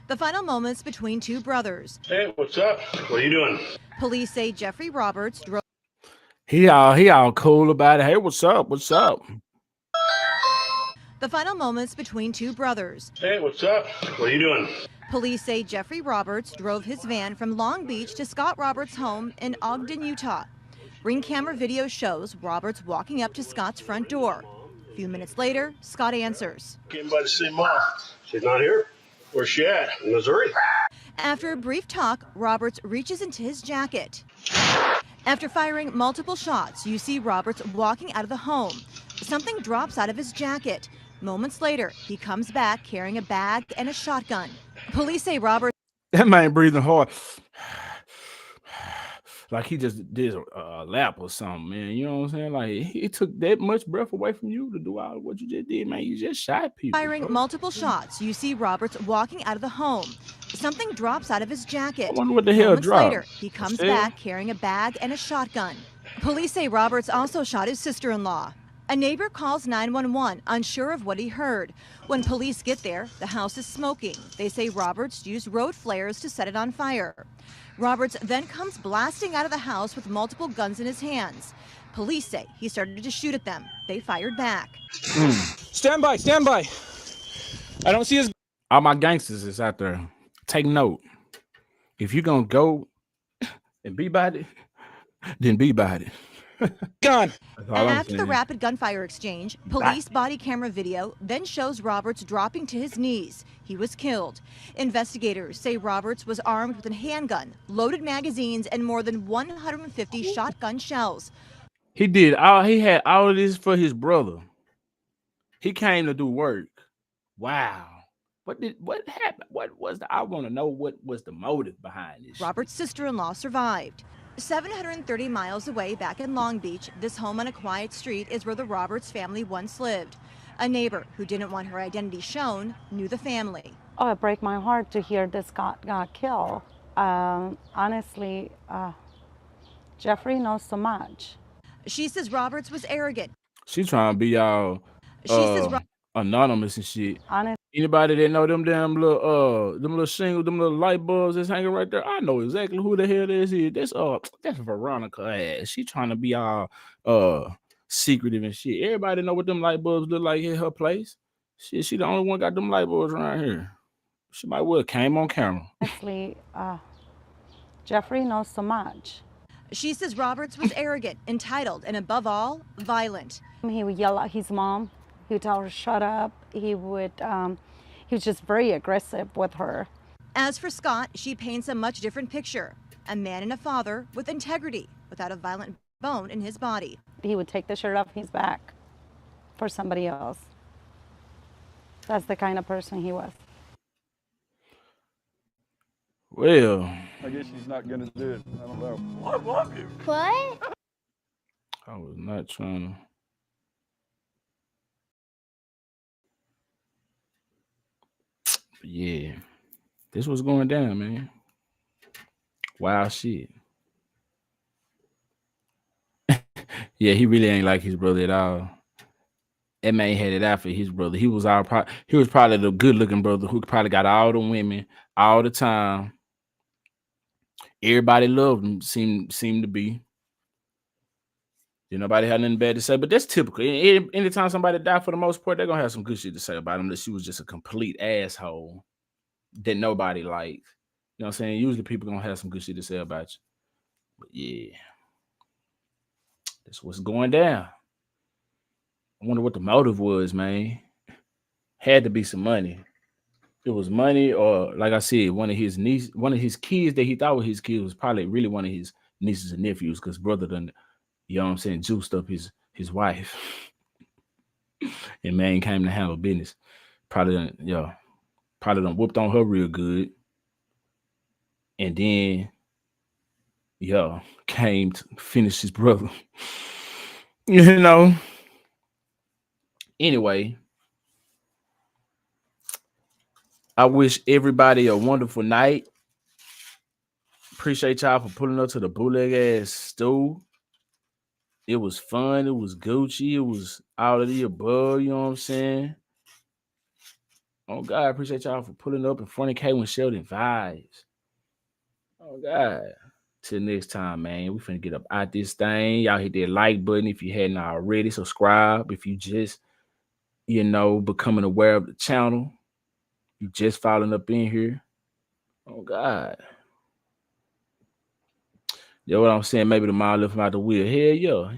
The final moments between two brothers. Hey, what's up? What are you doing? Police say Jeffrey Roberts drove. He all cool about it. Hey, what's up? The final moments between two brothers. Hey, what's up? What are you doing? Police say Jeffrey Roberts drove his van from Long Beach to Scott Roberts' home in Ogden, Utah. Ring camera video shows Roberts walking up to Scott's front door. A few minutes later, Scott answers. Came by to see Mom. She's not here. Where's she at? In Missouri? After a brief talk, Roberts reaches into his jacket. After firing multiple shots, you see Roberts walking out of the home. Something drops out of his jacket. Moments later, he comes back carrying a bag and a shotgun. Police say Roberts... That man breathing hard. Like he just did a lap or something, man. You know what I'm saying? Like it took that much breath away from you to do all what you just did, man. You just shot people. Firing multiple shots, you see Roberts walking out of the home. Something drops out of his jacket. I wonder what the hell Moments dropped. later, he comes back carrying a bag and a shotgun. Police say Roberts also shot his sister-in-law. A neighbor calls 911, unsure of what he heard. When police get there, the house is smoking. They say Roberts used road flares to set it on fire. Roberts then comes blasting out of the house with multiple guns in his hands. Police say he started to shoot at them. They fired back. Stand by. I don't see his... All my gangsters is out there. Take note. If you're going to go and be about it, then be about it. Gun. After the rapid gunfire exchange, police body camera video then shows Roberts dropping to his knees. He was killed. Investigators say Roberts was armed with a handgun, loaded magazines, and more than 150 shotgun shells. He had all of this for his brother. He came to do work. Wow. What happened? I want to know what was the motive behind this. Robert's sister-in-law survived. 730 miles away back in Long Beach, this home on a quiet street is where the Roberts family once lived. A neighbor who didn't want her identity shown knew the family. Oh, it breaks my heart to hear this got killed. Honestly, Jeffrey knows so much. She says Roberts was arrogant. She trying to be all anonymous and shit. Anybody that know them damn little shingles, them little light bulbs that's hanging right there, I know exactly who the hell this is. That's Veronica ass. She trying to be all secretive and shit. Everybody know what them light bulbs look like at her place. Shit, she the only one got them light bulbs around here. She might well came on camera. Honestly, Jeffrey knows so much. She says Roberts was arrogant, entitled, and above all, violent. He would yell at his mom. He would tell her, shut up. He was just very aggressive with her. As for Scott, she paints a much different picture. A man and a father with integrity, without a violent bone in his body. He would take the shirt off his back for somebody else. That's the kind of person he was. Well, I guess he's not gonna do it. I don't know. I love you. What? I was not trying to. But yeah, this was going down, man. Wild shit. Yeah, he really ain't like his brother at all. That man had it out for his brother. He was probably the good-looking brother who probably got all the women all the time. Everybody loved him. Seemed to be. Nobody had nothing bad to say, but that's typical. Anytime somebody died, for the most part, they're gonna have some good shit to say about him. That she was just a complete asshole that nobody liked. You know what I'm saying? Usually people gonna have some good shit to say about you. But yeah, that's what's going down. I wonder what the motive was, man. Had to be some money. It was money, or like I said, one of his kids that he thought was his kid was probably really one of his nieces and nephews, because brother done, you know what I'm saying, juiced up his wife. And man came to handle business. Probably done whooped on her real good. And then came to finish his brother. You know. Anyway, I wish everybody a wonderful night. Appreciate y'all for pulling up to the bootleg ass stew. It was fun. It was Gucci. It was all of the above. You know what I'm saying? Oh, God. I appreciate y'all for pulling up and fornicate with Sheldon vibes. Oh, God. Till next time, man. We finna get up out this thing. Y'all hit that like button if you hadn't already. Subscribe if you just, becoming aware of the channel. You just following up in here. Oh, God. You know what I'm saying? Maybe the mom left him out the wheel. Hell yeah.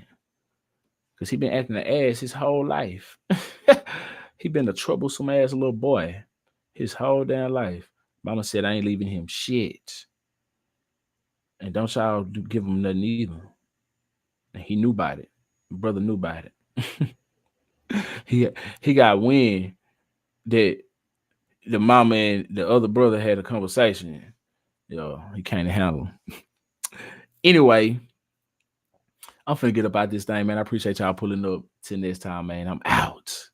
Because he been acting an ass his whole life. He been a troublesome ass little boy his whole damn life. Mama said I ain't leaving him shit. And don't y'all give him nothing either. And he knew about it. Brother knew about it. He got wind that the mama and the other brother had a conversation. He can't handle him. Anyway, I'm finna get up out this thing, man. I appreciate y'all pulling up. Till next time, man. I'm out.